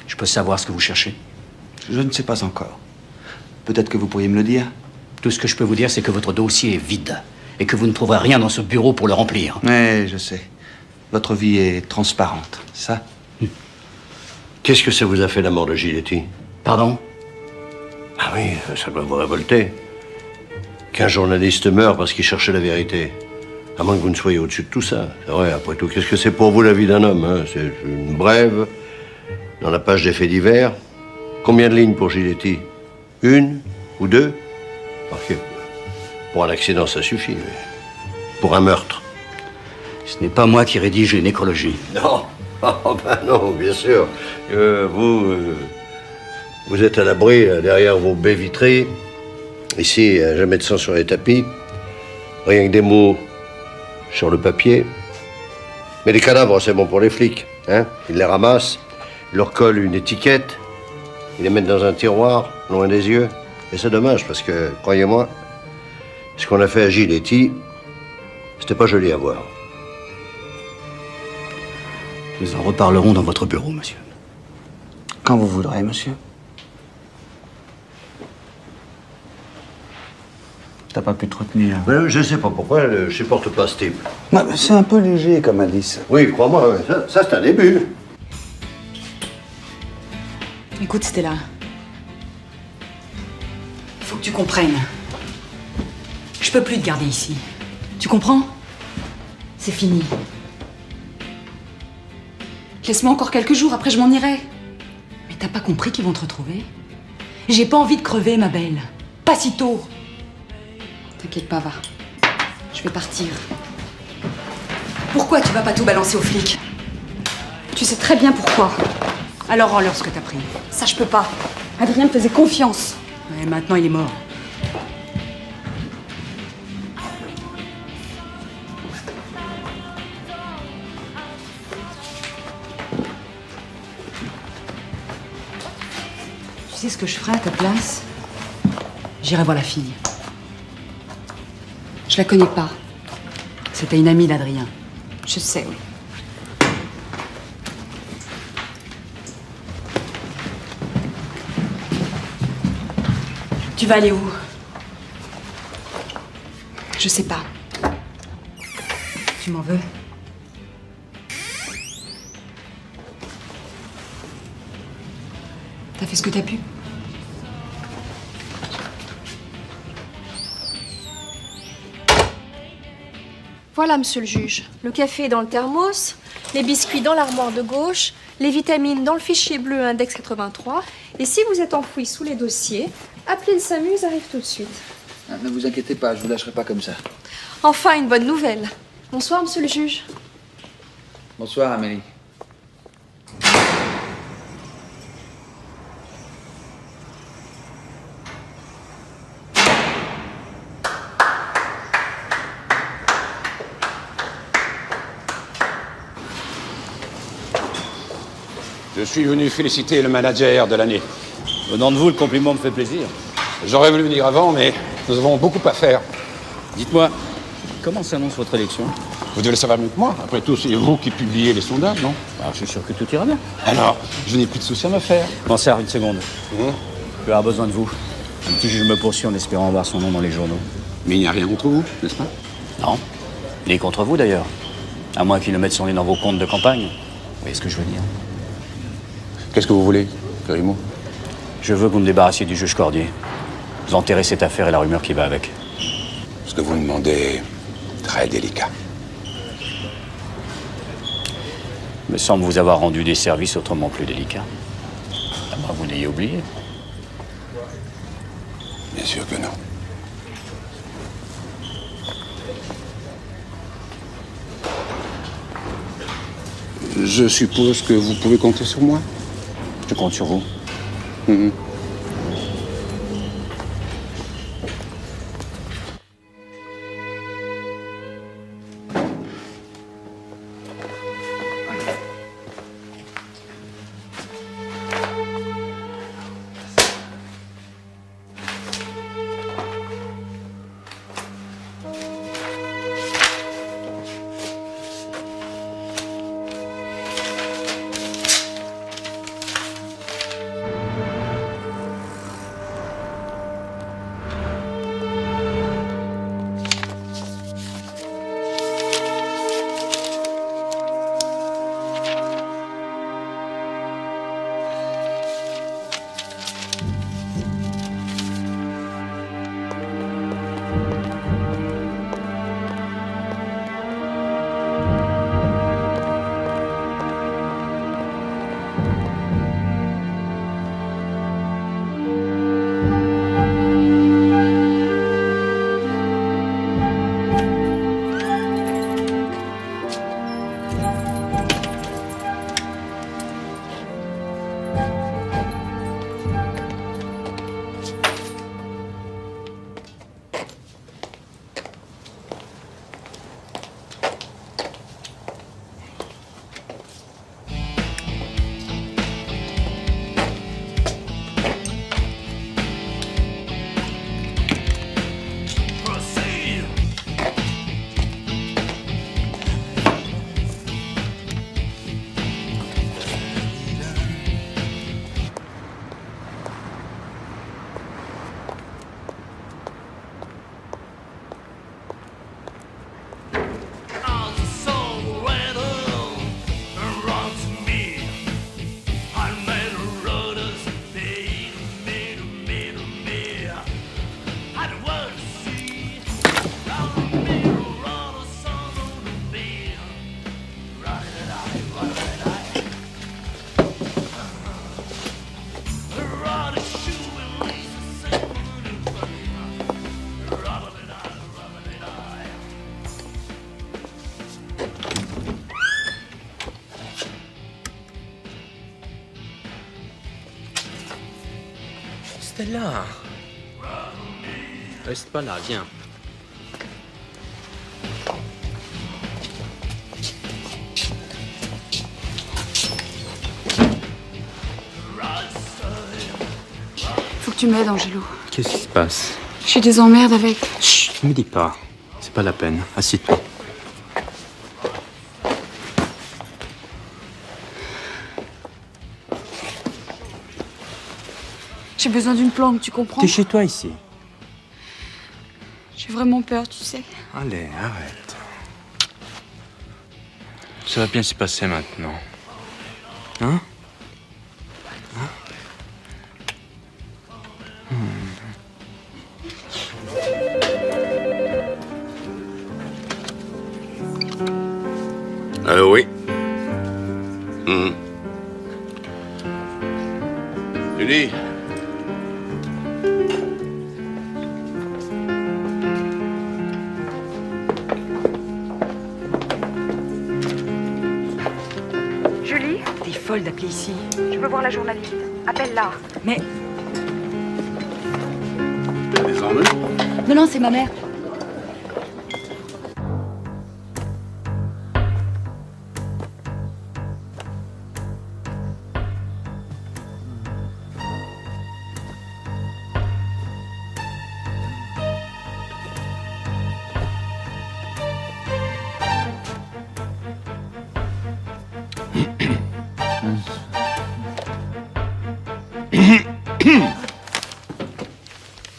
Je peux savoir ce que vous cherchez? Je ne sais pas encore. Peut-être que vous pourriez me le dire? Tout ce que je peux vous dire, c'est que votre dossier est vide et que vous ne trouverez rien dans ce bureau pour le remplir. Oui, je sais. Votre vie est transparente, ça? Qu'est-ce que ça vous a fait, la mort de Giletti? Pardon? Ah oui, ça doit vous révolter. Qu'un journaliste meurt parce qu'il cherchait la vérité. À moins que vous ne soyez au-dessus de tout ça. C'est vrai, après tout, qu'est-ce que c'est pour vous la vie d'un homme, hein? C'est une brève, dans la page des faits divers. Combien de lignes pour Giletti? 1 ou 2? Ok. Pour un accident, ça suffit, mais pour un meurtre. Ce n'est pas moi qui rédige les nécrologies. Non. Oh, ben non, bien sûr. Vous êtes à l'abri, derrière vos baies vitrées. Ici, jamais de sang sur les tapis. Rien que des mots sur le papier. Mais les cadavres, c'est bon pour les flics. Hein? Ils les ramassent, ils leur collent une étiquette, ils les mettent dans un tiroir, loin des yeux. Et c'est dommage, parce que, croyez-moi, ce qu'on a fait à Giletti, c'était pas joli à voir. Nous en reparlerons dans votre bureau, monsieur. Quand vous voudrez, monsieur. T'as pas pu te retenir. Je sais pas pourquoi, je supporte pas ce type. C'est un peu léger comme indice. Oui, crois-moi, ça c'est un début. Écoute, Stella. Il faut que tu comprennes. Je peux plus te garder ici. Tu comprends? C'est fini. Laisse-moi encore quelques jours, après je m'en irai. Mais t'as pas compris qu'ils vont te retrouver? J'ai pas envie de crever, ma belle. Pas si tôt. T'inquiète pas, va. Je vais partir. Pourquoi tu vas pas tout balancer aux flics? Tu sais très bien pourquoi. Alors rends-leur ce que t'as pris. Ça, je peux pas. Adrien me faisait confiance. Et maintenant, il est mort. Tu sais ce que je ferais à ta place? J'irai voir la fille. Je la connais pas. C'était une amie d'Adrien. Je sais, oui. Tu vas aller où? Je sais pas. Tu m'en veux? T'as fait ce que t'as pu? Voilà, monsieur le juge. Le café est dans le thermos, les biscuits dans l'armoire de gauche, les vitamines dans le fichier bleu index 83. Et si vous êtes enfoui sous les dossiers, appelez le SAMU, ils arrivent tout de suite. Ah, ne vous inquiétez pas, je vous lâcherai pas comme ça. Enfin, une bonne nouvelle. Bonsoir, monsieur le juge. Bonsoir, Amélie. Je suis venu féliciter le manager de l'année. Venant de vous, le compliment me fait plaisir. J'aurais voulu venir avant, mais nous avons beaucoup à faire. Dites-moi, comment s'annonce votre élection? Vous devez le savoir mieux que moi. Après tout, c'est vous qui publiez les sondages, non? Je suis sûr que tout ira bien. Alors, je n'ai plus de soucis à me faire. Bon, Serre, une seconde. Je vais avoir besoin de vous. Un petit juge me poursuit en espérant voir son nom dans les journaux. Mais il n'y a rien contre vous, n'est-ce pas? Non. Il est contre vous, d'ailleurs. À moins qu'il ne mette son nez dans vos comptes de campagne. Vous voyez ce que je veux dire? Qu'est-ce que vous voulez, Grimaud? Je veux que vous me débarrassiez du juge Cordier. Vous enterrez cette affaire et la rumeur qui va avec. Ce que vous me demandez est très délicat. Il me semble vous avoir rendu des services autrement plus délicats. À moins que vous n'ayez oublié. Bien sûr que non. Je suppose que vous pouvez compter sur moi. Je compte sur vous. Stella, reste pas là, viens. Faut que tu m'aides, Angelo. Qu'est-ce qui se passe? J'ai des emmerdes avec... Chut, ne me dis pas. C'est pas la peine. Assieds-toi. J'ai besoin d'une planque, tu comprends? T'es chez toi ici. J'ai vraiment peur, tu sais. Allez, arrête. Ça va bien se passer maintenant. Hein? Allô, oui. Julie. Julie? T'es folle d'appeler ici. Je veux voir la journaliste. Appelle-la. Mais... T'as des ennuis? Non, non, c'est ma mère.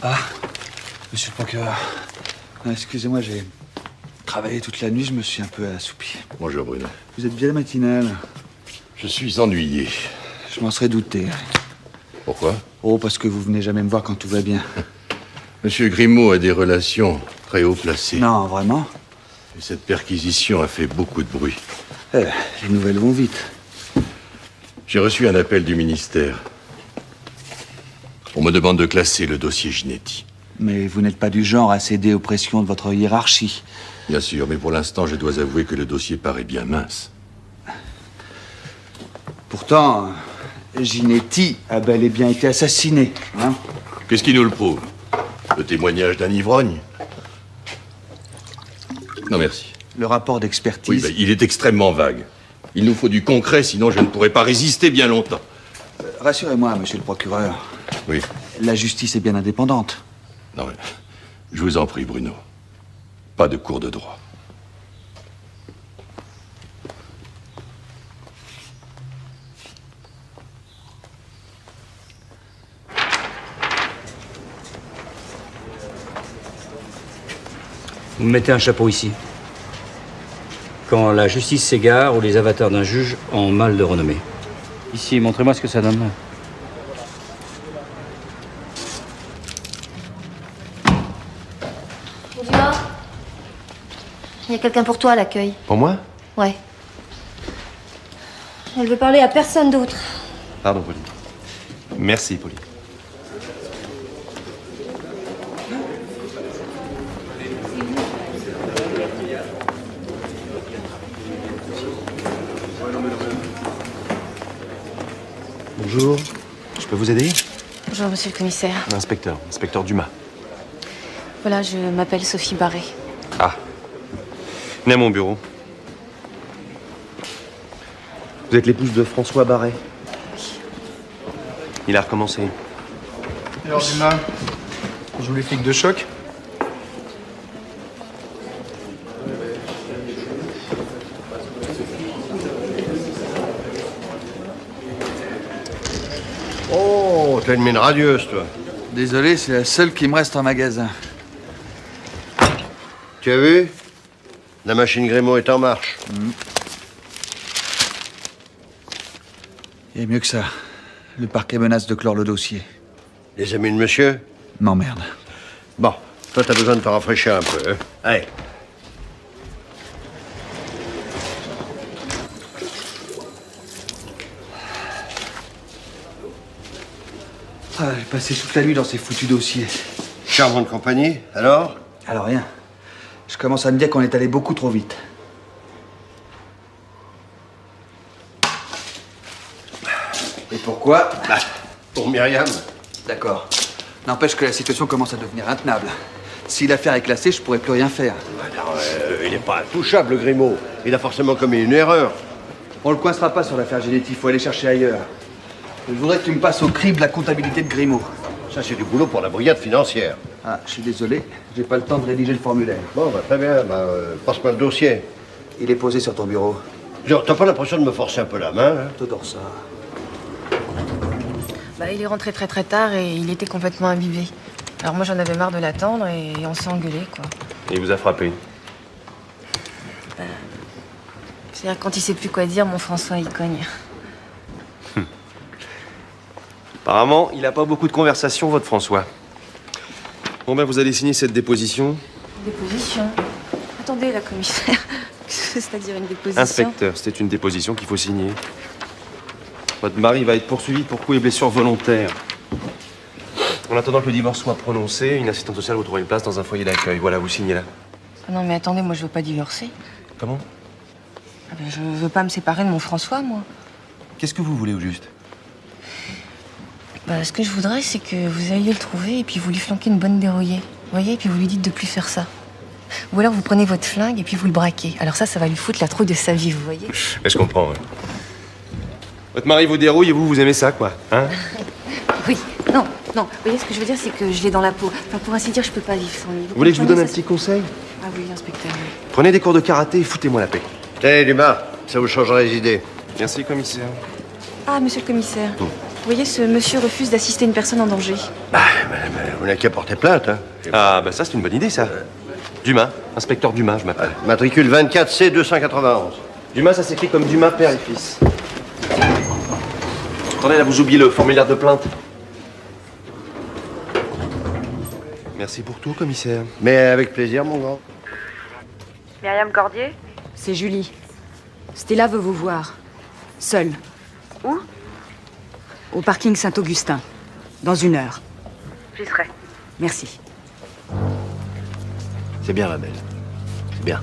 Ah, monsieur le procureur. Ah, excusez-moi, j'ai travaillé toute la nuit, je me suis un peu assoupi. Bonjour, Bruno. Vous êtes bien matinal. Je suis ennuyé. Je m'en serais douté. Pourquoi? Oh, parce que vous venez jamais me voir quand tout va bien. Monsieur Grimaud a des relations très haut placées. Non, vraiment? Et cette perquisition a fait beaucoup de bruit. Les nouvelles vont vite. J'ai reçu un appel du ministère. On me demande de classer le dossier Ginetti. Mais vous n'êtes pas du genre à céder aux pressions de votre hiérarchie. Bien sûr, mais pour l'instant, je dois avouer que le dossier paraît bien mince. Pourtant, Ginetti a bel et bien été assassiné. Hein? Qu'est-ce qui nous le prouve? Le témoignage d'un ivrogne? Non, merci. Le rapport d'expertise... Oui, il est extrêmement vague. Il nous faut du concret, sinon je ne pourrai pas résister bien longtemps. Rassurez-moi, monsieur le procureur. Oui. La justice est bien indépendante. Non, mais je vous en prie, Bruno. Pas de cours de droit. Vous mettez un chapeau ici. Quand la justice s'égare ou les avatars d'un juge ont mal de renommée. Ici, montrez-moi ce que ça donne. Bonjour. Il y a quelqu'un pour toi à l'accueil. Pour moi? Ouais. Elle veut parler à personne d'autre. Pardon, Pauline. Merci, Pauline. Bonjour. Je peux vous aider? Bonjour, monsieur le commissaire. Inspecteur Dumas. Voilà, je m'appelle Sophie Barré. Ah. Venez à mon bureau. Vous êtes l'épouse de François Barré. Il a recommencé. Alors, Dumas, on joue les flics de choc? Oh, t'as une mine radieuse, toi. Désolé, c'est la seule qui me reste en magasin. Tu as vu? La machine Grimaud est en marche. Il y a mieux que ça. Le parquet menace de clore le dossier. Les amis de monsieur? M'emmerde. Bon, toi, t'as besoin de te rafraîchir un peu, hein? Allez. Ah, j'ai passé toute la nuit dans ces foutus dossiers. Charmante compagnie, alors? Alors rien. Je commence à me dire qu'on est allé beaucoup trop vite. Et pourquoi? Pour Myriam. D'accord. N'empêche que la situation commence à devenir intenable. Si l'affaire est classée, je pourrais plus rien faire. Il n'est pas intouchable, le Grimaud. Il a forcément commis une erreur. On le coincera pas sur l'affaire Ginetti, il faut aller chercher ailleurs. Je voudrais que tu me passes au crible la comptabilité de Grimaud. Ça, c'est du boulot pour la brigade financière. Ah, je suis désolé, j'ai pas le temps de rédiger le formulaire. Bon, très bien, passe-moi le dossier. Il est posé sur ton bureau. Genre, t'as pas l'impression de me forcer un peu la main, hein? T'adores ça. Il est rentré très tard et il était complètement imbibé. Alors moi, j'en avais marre de l'attendre et on s'est engueulé, quoi. Et il vous a frappé? C'est-à-dire, quand il sait plus quoi dire, mon François, il cogne. Apparemment, il n'a pas beaucoup de conversation, votre François. Bon, vous allez signer cette déposition. Déposition? Attendez, la commissaire. C'est-à-dire une déposition? Inspecteur, c'était une déposition qu'il faut signer. Votre mari va être poursuivi pour coups et blessures volontaires. En attendant que le divorce soit prononcé, une assistante sociale vous trouvera une place dans un foyer d'accueil. Voilà, vous signez là. Non, mais attendez, moi, je veux pas divorcer. Comment? Je veux pas me séparer de mon François, moi. Qu'est-ce que vous voulez au juste? Ce que je voudrais, c'est que vous alliez le trouver et puis vous lui flanquez une bonne dérouillée. Vous voyez? Et puis vous lui dites de plus faire ça. Ou alors vous prenez votre flingue et puis vous le braquez. Alors ça va lui foutre la trouille de sa vie, vous voyez? Mais je comprends, ouais. Votre mari vous dérouille et vous aimez ça, quoi, hein? Oui, non. Vous voyez, ce que je veux dire, c'est que je l'ai dans la peau. Enfin, pour ainsi dire, je peux pas vivre sans lui. Vous voulez que je vous donne un petit conseil? Ah oui, inspecteur. Prenez des cours de karaté et foutez-moi la paix. Tenez, Dumas, ça vous changera les idées. Merci, commissaire. Ah, monsieur le commissaire. Vous voyez, ce monsieur refuse d'assister une personne en danger. Vous n'avez qu'à porter plainte, hein. Ah, bah ça, c'est une bonne idée, ça. Dumas, inspecteur Dumas, je m'appelle. Matricule 24C 291. Dumas, ça s'écrit comme Dumas, père et fils. Attendez, là, vous oubliez le formulaire de plainte. Merci pour tout, commissaire. Mais avec plaisir, mon grand. Myriam Cordier? C'est Julie. Stella veut vous voir. Seule. Où? Au parking Saint-Augustin. Dans 1 heure. J'y serai. Merci. C'est bien, ma belle. C'est bien.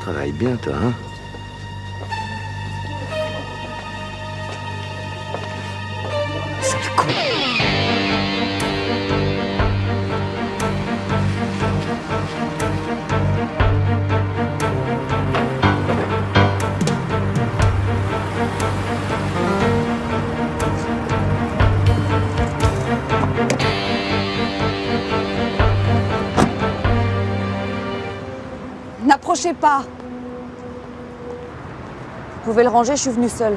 Travaille bien, toi, hein? Sale con. N'approchez pas. Vous pouvez le ranger, je suis venue seule.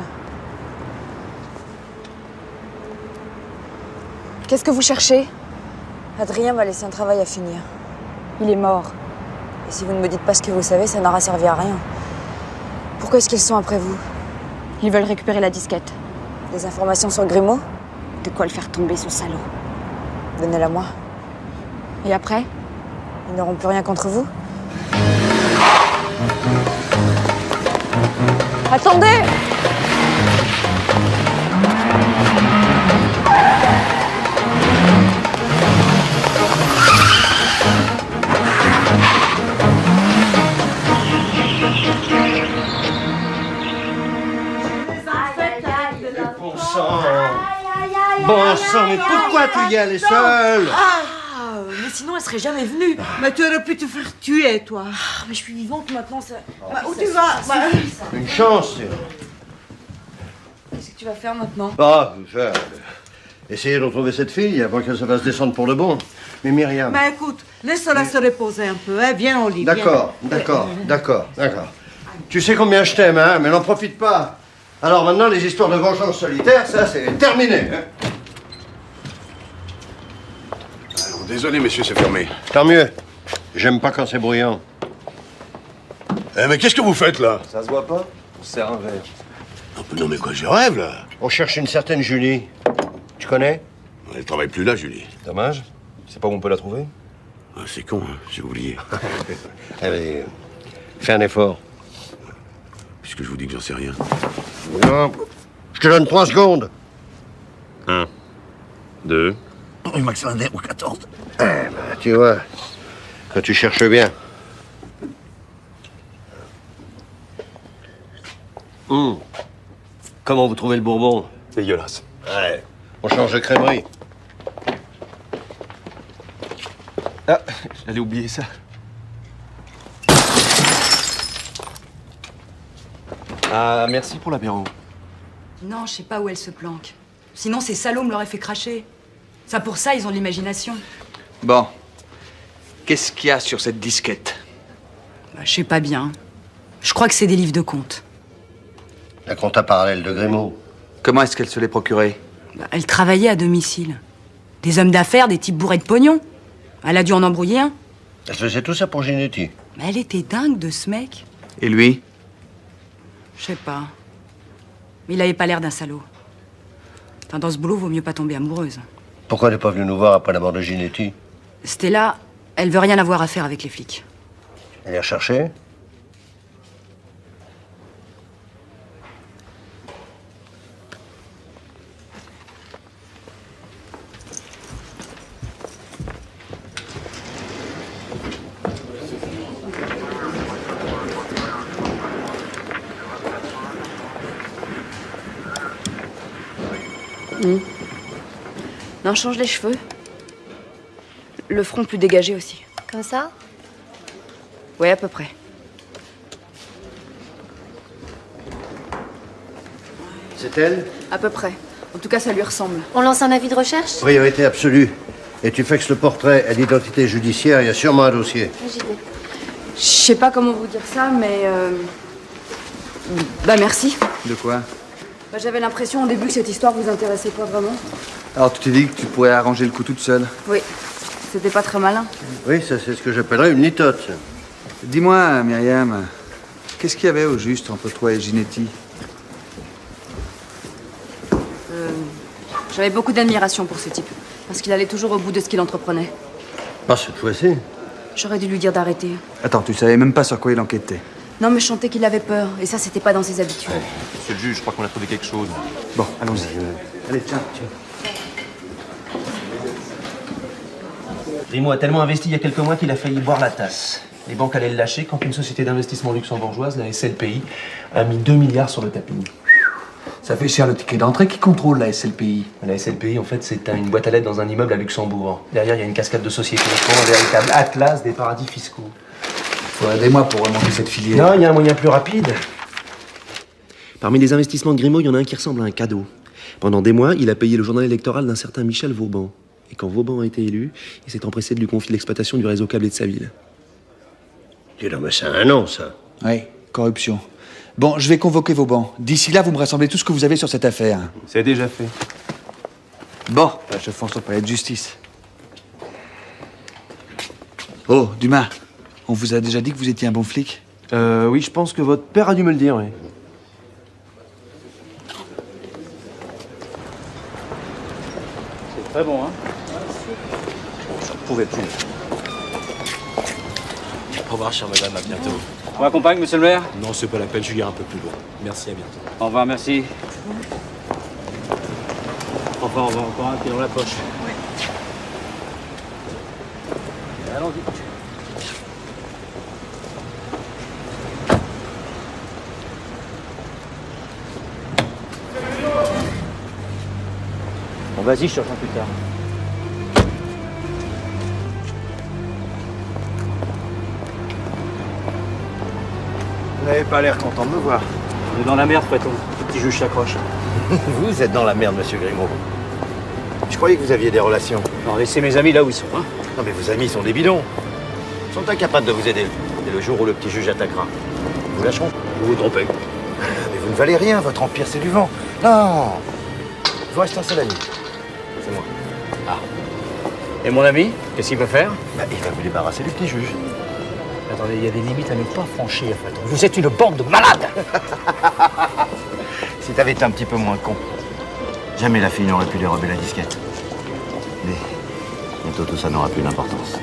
Qu'est-ce que vous cherchez? Adrien m'a laissé un travail à finir. Il est mort. Et si vous ne me dites pas ce que vous savez, ça n'aura servi à rien. Pourquoi est-ce qu'ils sont après vous? Ils veulent récupérer la disquette. Des informations sur Grimaud? De quoi le faire tomber, ce salaud. Donnez-la moi. Et après? Ils n'auront plus rien contre vous? Attendez! Bon sang! Bon sang, mais pourquoi tu y allais seule? Mais sinon, elle serait jamais venue. Mais tu aurais pu te faire tuer, toi. Mais je suis vivante maintenant, ça... où tu vas? Une chance, tiens. Qu'est-ce que tu vas faire maintenant? Ah, faire. Essayer de retrouver cette fille avant qu'elle se fasse descendre pour de bon. Mais Myriam. Mais écoute, laisse-la se reposer un peu, hein. Viens, Olivier. D'accord. Tu sais combien je t'aime, hein, mais n'en profite pas. Alors maintenant, les histoires de vengeance solitaire, ça, c'est terminé. Hein. Désolé, messieurs, c'est fermé. Tant mieux. J'aime pas quand c'est bruyant. Eh, mais qu'est-ce que vous faites, là? Ça se voit pas? On se sert un verre. Non, mais quoi, je rêve, là? On cherche une certaine Julie. Tu connais? Elle travaille plus là, Julie. Dommage. C'est pas où on peut la trouver? Ah, c'est con, hein, j'ai oublié. Allez, fais un effort. Puisque je vous dis que j'en sais rien. Non, je te donne 3 secondes. 1, 2... Il m'a accéléré au 14. Tu vois, quand tu cherches bien. Comment vous trouvez le bourbon? Dégueulasse. Ouais. On change de crèmerie. Ah, j'allais oublier ça. Ah, merci pour l'apéro. Non, je sais pas où elle se planque. Sinon, ces salauds me l'auraient fait cracher. Ça, pour ça, ils ont de l'imagination. Bon. Qu'est-ce qu'il y a sur cette disquette? Bah, je sais pas bien. Je crois que c'est des livres de comptes. La compta parallèle de Grimaud. Comment est-ce qu'elle se l'est procurée? Bah, elle travaillait à domicile. Des hommes d'affaires, des types bourrés de pognon. Elle a dû en embrouiller un. Elle faisait tout ça pour Ginetti. Mais elle était dingue de ce mec. Et lui? Je sais pas. Mais il avait pas l'air d'un salaud. Enfin, dans ce boulot, vaut mieux pas tomber amoureuse. Pourquoi elle n'est pas venue nous voir après la mort de Ginetti? Stella, elle veut rien avoir à faire avec les flics. Elle est recherchée? Non, change les cheveux. Le front plus dégagé aussi. Comme ça? Ouais, à peu près. C'est elle? À peu près. En tout cas, ça lui ressemble. On lance un avis de recherche? Priorité absolue. Et tu fixes le portrait à l'identité judiciaire, il y a sûrement un dossier. J'y vais. Je sais pas comment vous dire ça, mais... Bah merci. De quoi? Bah, j'avais l'impression au début que cette histoire vous intéressait pas vraiment. Alors tu t'es dit que tu pourrais arranger le coup toute seule? Oui, c'était pas très malin. Oui, ça c'est ce que j'appellerais une litote. Dis-moi, Myriam, qu'est-ce qu'il y avait au juste entre toi et Ginetti? J'avais beaucoup d'admiration pour ce type, parce qu'il allait toujours au bout de ce qu'il entreprenait. Pas cette fois-ci. J'aurais dû lui dire d'arrêter. Attends, tu savais même pas sur quoi il enquêtait. Non, mais je sentais qu'il avait peur, et ça, c'était pas dans ses habitudes. Monsieur le juge, je crois qu'on a trouvé quelque chose. Bon, allons-y. Allez, tiens. Grimaud a tellement investi il y a quelques mois qu'il a failli boire la tasse. Les banques allaient le lâcher quand une société d'investissement luxembourgeoise, la SLPI, a mis 2 milliards sur le tapis. Ça fait cher le ticket d'entrée. Qui contrôle la SLPI? La SLPI, en fait, c'est une boîte à lettres dans un immeuble à Luxembourg. Derrière, il y a une cascade de sociétés. Un véritable atlas des paradis fiscaux. Faut aider moi pour remonter cette filière. Non, il y a un moyen plus rapide. Parmi les investissements de Grimaud, il y en a un qui ressemble à un cadeau. Pendant des mois, il a payé le journal électoral d'un certain Michel Vauban. Et quand Vauban a été élu, il s'est empressé de lui confier l'exploitation du réseau câblé de sa ville. Dis donc, mais c'est un nom, ça. Oui, corruption. Bon, je vais convoquer Vauban. D'ici là, vous me rassemblez tout ce que vous avez sur cette affaire. C'est déjà fait. Bon, je fonce au palais de justice. Oh, Dumas, on vous a déjà dit que vous étiez un bon flic? Oui, je pense que votre père a dû me le dire, oui. C'est très bon, hein? Je ne pouvais plus. Au revoir, chère madame, à bientôt. On m'accompagne, monsieur le maire? Non, c'est pas la peine, je vais un peu plus loin. Merci, à bientôt. Au revoir, merci. Enfin, on va encore un pied dans la poche. Oui. Allons-y. Bon, vas-y, je te rejoins plus tard. Vous n'avez pas l'air content de me voir. On est dans la merde, Préton. Le petit juge s'accroche. Vous êtes dans la merde, monsieur Grimaud. Je croyais que vous aviez des relations. Non, laissez mes amis là où ils sont, hein. Non, mais vos amis sont des bidons. Ils sont incapables de vous aider. Et le jour où le petit juge attaquera, ils vous lâcheront. Vous vous trompez. Mais vous ne valez rien, votre empire c'est du vent. Non. Vous restez un seul ami. C'est moi. Ah. Et mon ami, qu'est-ce qu'il peut faire? Bah, il va vous débarrasser du petit juge. Attendez, il y a des limites à ne pas franchir, Préton. Vous êtes une bande de malades. Si t'avais été un petit peu moins con, jamais la fille n'aurait pu dérober la disquette. Mais bientôt tout ça n'aura plus d'importance.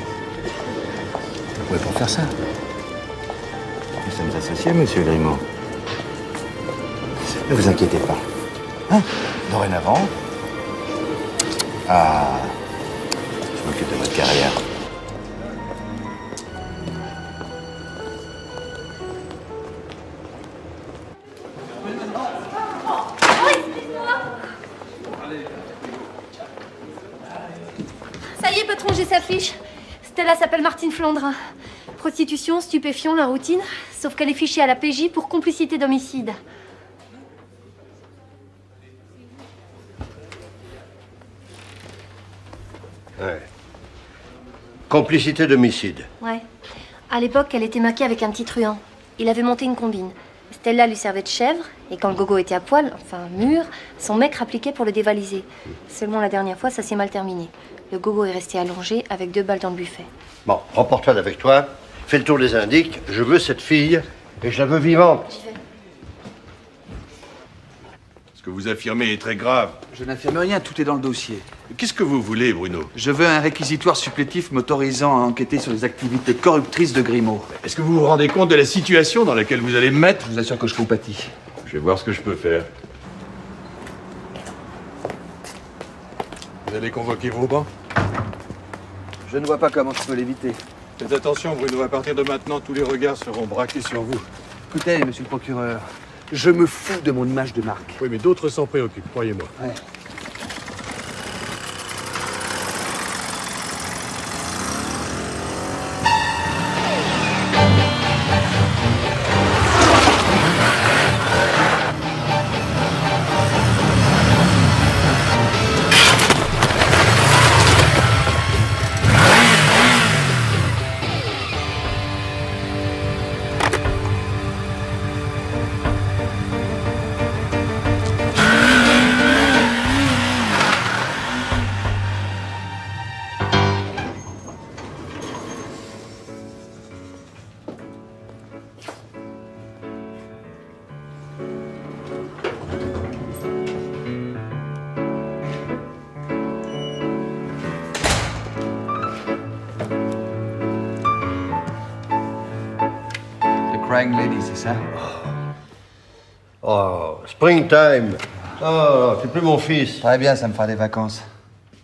Vous pouvez pour faire ça. Nous sommes associés, monsieur Grimaud. Ne vous inquiétez pas. Hein? Dorénavant, je m'occupe de votre carrière. Ça y est, patron, j'ai sa fiche. Stella s'appelle Martine Flandrin. Prostitution, stupéfiant, la routine. Sauf qu'elle est fichée à la PJ pour complicité d'homicide. Ouais. Complicité d'homicide. Ouais. À l'époque, elle était maquée avec un petit truand. Il avait monté une combine. Stella lui servait de chèvre, et quand le gogo était à poil, enfin mûr, son mec rappliquait pour le dévaliser. Seulement la dernière fois, ça s'est mal terminé. Le gogo est resté allongé avec 2 balles dans le buffet. Bon, remporte-toi avec toi, fais le tour des indices, je veux cette fille, et je la veux vivante. Ce que vous affirmez est très grave. Je n'affirme rien, tout est dans le dossier. Qu'est-ce que vous voulez, Bruno? Je veux un réquisitoire supplétif m'autorisant à enquêter sur les activités corruptrices de Grimaud. Est-ce que vous vous rendez compte de la situation dans laquelle vous allez me mettre? Je vous assure que je compatis. Je vais voir ce que je peux faire. Vous allez convoquer Vauban? Je ne vois pas comment je peux l'éviter. Faites attention, Bruno. À partir de maintenant, tous les regards seront braqués sur vous. Écoutez, monsieur le procureur, je me fous de mon image de marque. Oui, mais d'autres s'en préoccupent, croyez-moi. Ouais. Crying Lady, c'est ça? Oh, springtime. Oh, t'es plus mon fils. Très bien, ça me fera des vacances.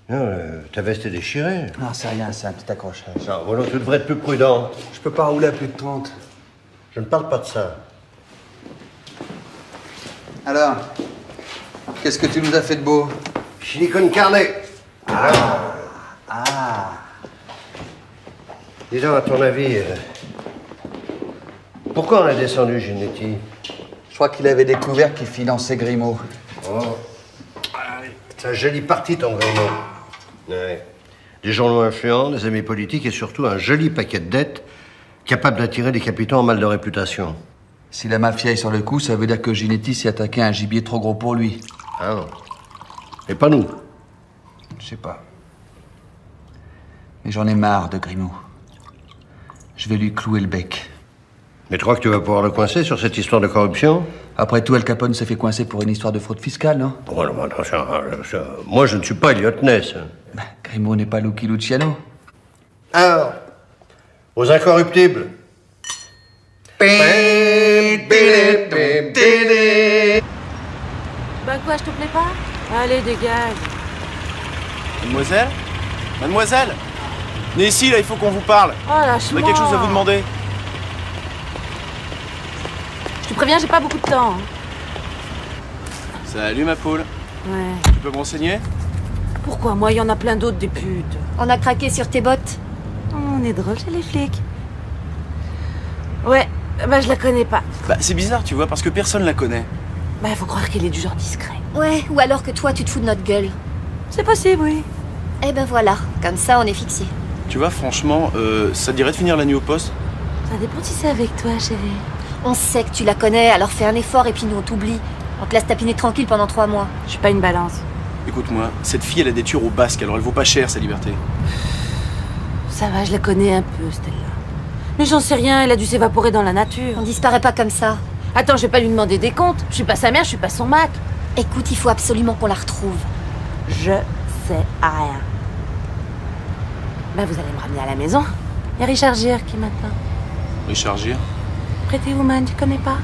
Non, ta veste est déchirée. Non, c'est rien, c'est un petit accrochage. Non, voilà, tu devrais être plus prudent. Je peux pas rouler à plus de 30. Je ne parle pas de ça. Alors, qu'est-ce que tu nous as fait de beau? Chili con carne. Dis donc, à ton avis, pourquoi on a descendu Ginetti? Je crois qu'il avait découvert qu'il finançait Grimaud. Oh, c'est un joli parti, ton Grimaud. Ouais. Des journaux influents, des amis politiques et surtout un joli paquet de dettes capable d'attirer des capitaux en mal de réputation. Si la mafia est sur le coup, ça veut dire que Ginetti s'est attaqué à un gibier trop gros pour lui. Ah non. Et pas nous. Je sais pas. Mais j'en ai marre de Grimaud. Je vais lui clouer le bec. Mais tu crois que tu vas pouvoir le coincer sur cette histoire de corruption? Après tout, Al Capone s'est fait coincer pour une histoire de fraude fiscale, non? Oh, non, moi, je ne suis pas Elliot Ness. Grimaud n'est pas Lucky Luciano. Alors, aux incorruptibles. Bah quoi, je te plais pas? Allez, dégage. Mademoiselle? Mademoiselle? Venez ici, là, il faut qu'on vous parle. Oh, lâche-moi. On a quelque chose à vous demander. Je te préviens, j'ai pas beaucoup de temps. Salut, ma poule. Ouais. Tu peux me renseigner? Pourquoi moi, il y en a plein d'autres, des putes. On a craqué sur tes bottes. Oh, on est drôle chez les flics. Ouais, bah je la connais pas. Bah, c'est bizarre, tu vois, parce que personne la connaît. Bah, faut croire qu'elle est du genre discret. Ouais, ou alors que toi, tu te fous de notre gueule. C'est possible, oui. Eh ben voilà, comme ça, on est fixé. Tu vois, franchement, ça te dirait de finir la nuit au poste? Ça dépend si c'est avec toi, chérie. On sait que tu la connais, alors fais un effort et puis nous, on t'oublie. On te laisse tapiner tranquille pendant 3 mois. Je suis pas une balance. Écoute-moi, cette fille, elle a des tueurs au basque, alors elle vaut pas cher, sa liberté. Ça va, je la connais un peu, Stella. Mais j'en sais rien, elle a dû s'évaporer dans la nature. On disparaît pas comme ça. Attends, je vais pas lui demander des comptes. Je suis pas sa mère, je suis pas son Mac. Écoute, il faut absolument qu'on la retrouve. Je sais rien. Bah, vous allez me ramener à la maison. Il y a Richard Gere qui m'attend. Richard Gere? Pretty Woman, tu connais pas?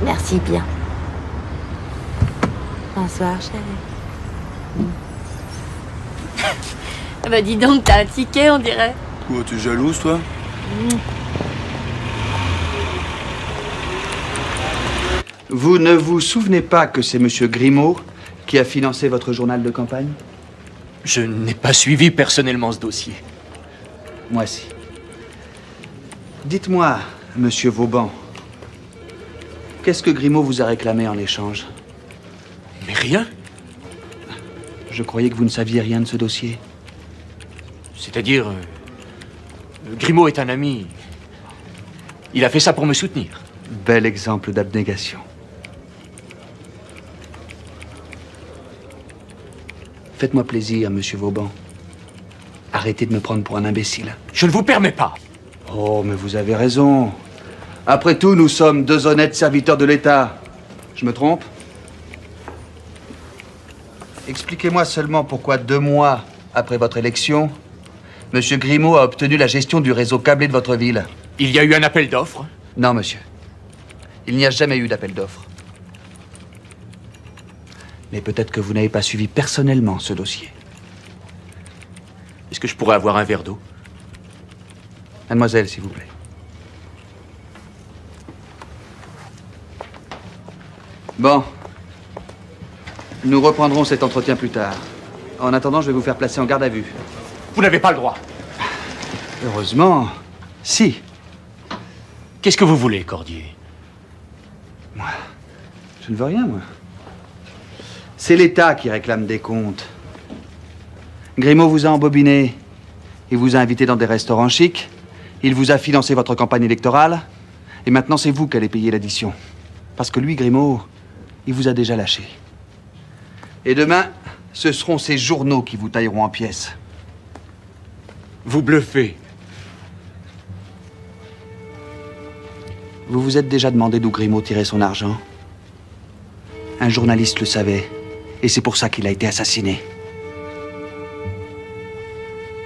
Merci bien. Bonsoir, chérie. Bah dis donc, t'as un ticket, on dirait. Quoi, t'es jalouse, toi? Vous ne vous souvenez pas que c'est Monsieur Grimaud qui a financé votre journal de campagne? Je n'ai pas suivi personnellement ce dossier. Moi si. Dites-moi, Monsieur Vauban, qu'est-ce que Grimaud vous a réclamé en échange? Mais rien. Je croyais que vous ne saviez rien de ce dossier. C'est-à-dire... Grimaud est un ami. Il a fait ça pour me soutenir. Bel exemple d'abnégation. Faites-moi plaisir, Monsieur Vauban. Arrêtez de me prendre pour un imbécile. Je ne vous permets pas. Oh, mais vous avez raison. Après tout, nous sommes 2 honnêtes serviteurs de l'État. Je me trompe? Expliquez-moi seulement pourquoi 2 mois après votre élection, Monsieur Grimaud a obtenu la gestion du réseau câblé de votre ville. Il y a eu un appel d'offres? Non, monsieur. Il n'y a jamais eu d'appel d'offres. Mais peut-être que vous n'avez pas suivi personnellement ce dossier. Est-ce que je pourrais avoir un verre d'eau? Mademoiselle, s'il vous plaît. Bon. Nous reprendrons cet entretien plus tard. En attendant, je vais vous faire placer en garde à vue. Vous n'avez pas le droit. Heureusement, si. Qu'est-ce que vous voulez, Cordier? Moi, je ne veux rien, moi. C'est l'État qui réclame des comptes. Grimaud vous a embobiné. Il vous a invité dans des restaurants chics. Il vous a financé votre campagne électorale. Et maintenant, c'est vous qui allez payer l'addition. Parce que lui, Grimaud, il vous a déjà lâché. Et demain, ce seront ces journaux qui vous tailleront en pièces. Vous bluffez. Vous vous êtes déjà demandé d'où Grimaud tirait son argent? Un journaliste le savait. Et c'est pour ça qu'il a été assassiné.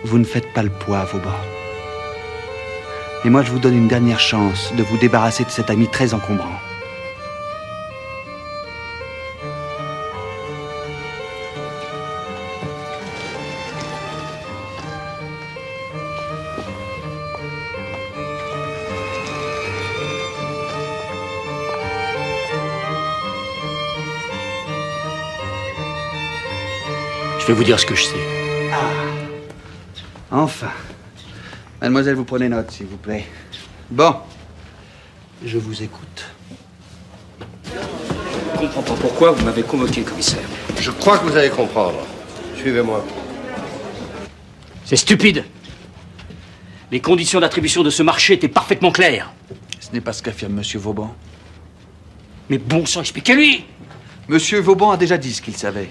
Vous ne faites pas le poids, Vauban. Et moi, je vous donne une dernière chance de vous débarrasser de cet ami très encombrant. Je vais vous dire ce que je sais. Enfin. Mademoiselle, vous prenez note, s'il vous plaît. Bon. Je vous écoute. Je ne comprends pas pourquoi vous m'avez convoqué, commissaire. Je crois que vous allez comprendre. Suivez-moi. C'est stupide. Les conditions d'attribution de ce marché étaient parfaitement claires. Ce n'est pas ce qu'affirme Monsieur Vauban. Mais bon sang, expliquez-lui. Monsieur Vauban a déjà dit ce qu'il savait.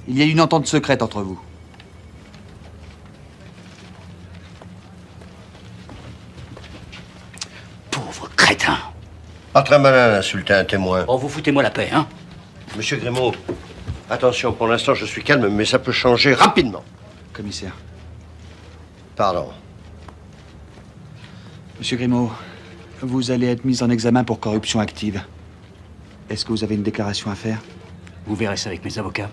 Il y a une entente secrète entre vous. Pauvre crétin. Pas très malin d'insulter un témoin. Oh, vous foutez-moi la paix, hein? Monsieur Grimaud, attention, pour l'instant je suis calme, mais ça peut changer rapidement. Commissaire. Pardon. Monsieur Grimaud, vous allez être mis en examen pour corruption active. Est-ce que vous avez une déclaration à faire? Vous verrez ça avec mes avocats.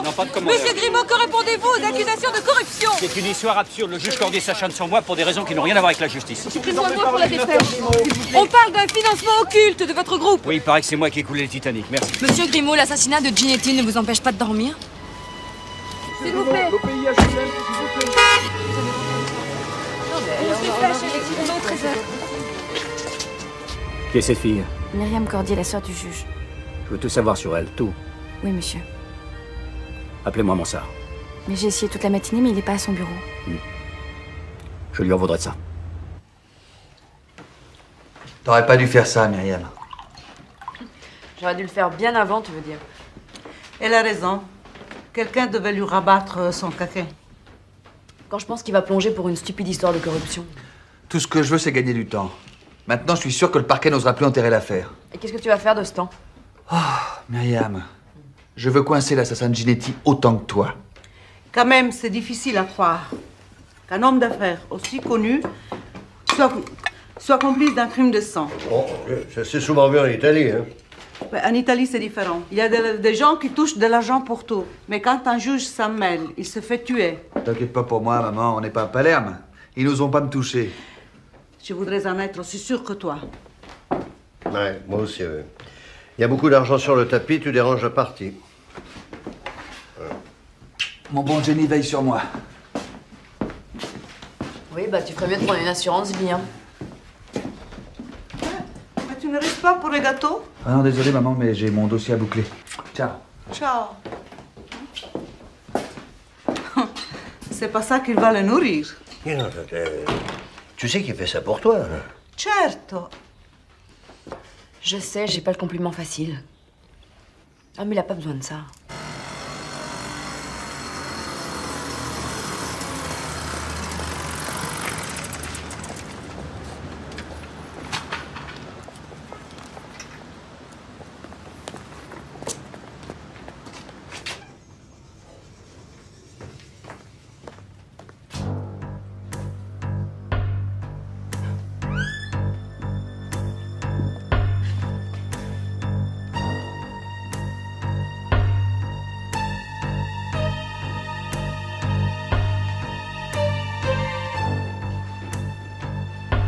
Non, pas de commandeur. Monsieur Grimaud, que répondez-vous aux accusations de corruption? C'est une histoire absurde. Le juge Cordier s'acharne sur moi pour des raisons qui n'ont rien à voir avec la justice. Prenez-moi pour la dépêche. On parle d'un financement occulte de votre groupe. Oui, il paraît que c'est moi qui ai coulé le Titanic. Merci. Monsieur Grimaud, l'assassinat de Ginetti ne vous empêche pas de dormir? S'il vous plaît. Qui est cette fille? Myriam Cordier, la sœur du juge. Je veux tout savoir sur elle, tout. Oui, monsieur. Appelez-moi Mansart. Mais j'ai essayé toute la matinée, mais il n'est pas à son bureau. Je lui en vaudrai de ça. T'aurais pas dû faire ça, Myriam. J'aurais dû le faire bien avant, tu veux dire. Elle a raison. Quelqu'un devait lui rabattre son caquet. Quand je pense qu'il va plonger pour une stupide histoire de corruption. Tout ce que je veux, c'est gagner du temps. Maintenant, je suis sûr que le parquet n'osera plus enterrer l'affaire. Et qu'est-ce que tu vas faire de ce temps? Myriam, je veux coincer l'assassin de Ginetti autant que toi. Quand même, c'est difficile à croire qu'un homme d'affaires aussi connu soit complice d'un crime de sang. Bon, c'est souvent vu en Italie, hein. En Italie, c'est différent. Il y a des gens qui touchent de l'argent pour tout. Mais quand un juge s'en mêle, il se fait tuer. T'inquiète pas pour moi, maman, on n'est pas à Palerme. Ils n'oseront pas me toucher. Je voudrais en être aussi sûr que toi. Ouais, moi aussi, oui. Il y a beaucoup d'argent sur le tapis, tu déranges la partie. Mon bon Jenny veille sur moi. Oui, bah tu ferais mieux de prendre une assurance vie, hein. Mais tu ne restes pas pour les gâteaux? Ah non, désolé, maman, mais j'ai mon dossier à boucler. Ciao. Ciao. C'est pas ça qu'il va le nourrir. Tu sais qu'il fait ça pour toi, hein? Certo. Je sais, j'ai pas le compliment facile. Ah, mais il a pas besoin de ça.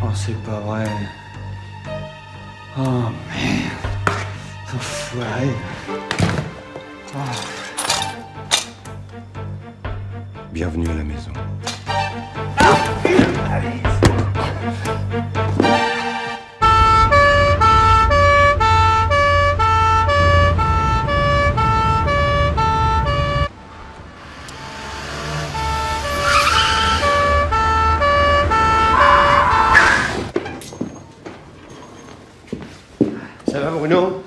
Oh, c'est pas vrai. Oh, merde. Enfoiré. Bienvenue à la maison. Ça va, Bruno?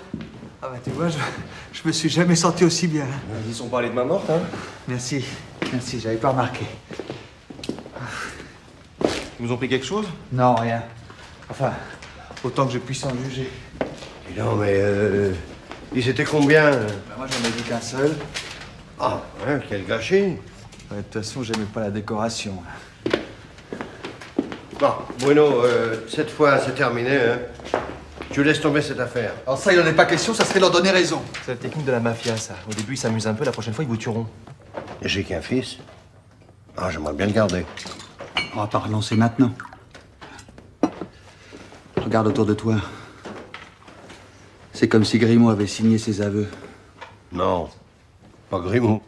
Ah bah tu vois, je me suis jamais senti aussi bien. Ils sont parlé de ma morte, hein? Merci, merci, j'avais pas remarqué. Ils vous ont pris quelque chose? Non, rien. Enfin, Autant que je puisse en juger. Dis donc, mais ils étaient combien Moi, j'en ai vu qu'un seul. Ah, ouais, quel gâchis. De toute façon, j'aimais pas la décoration. Bon, Bruno, cette fois, c'est terminé, hein. Tu laisses tomber cette affaire. Alors ça, il n'en est pas question, ça serait leur donner raison. C'est la technique de la mafia, ça. Au début, ils s'amusent un peu, la prochaine fois, ils vous tueront. J'ai qu'un fils. Ah, j'aimerais bien le garder. On va pas relancer maintenant. Regarde autour de toi. C'est comme si Grimaud avait signé ses aveux. Non, pas Grimaud.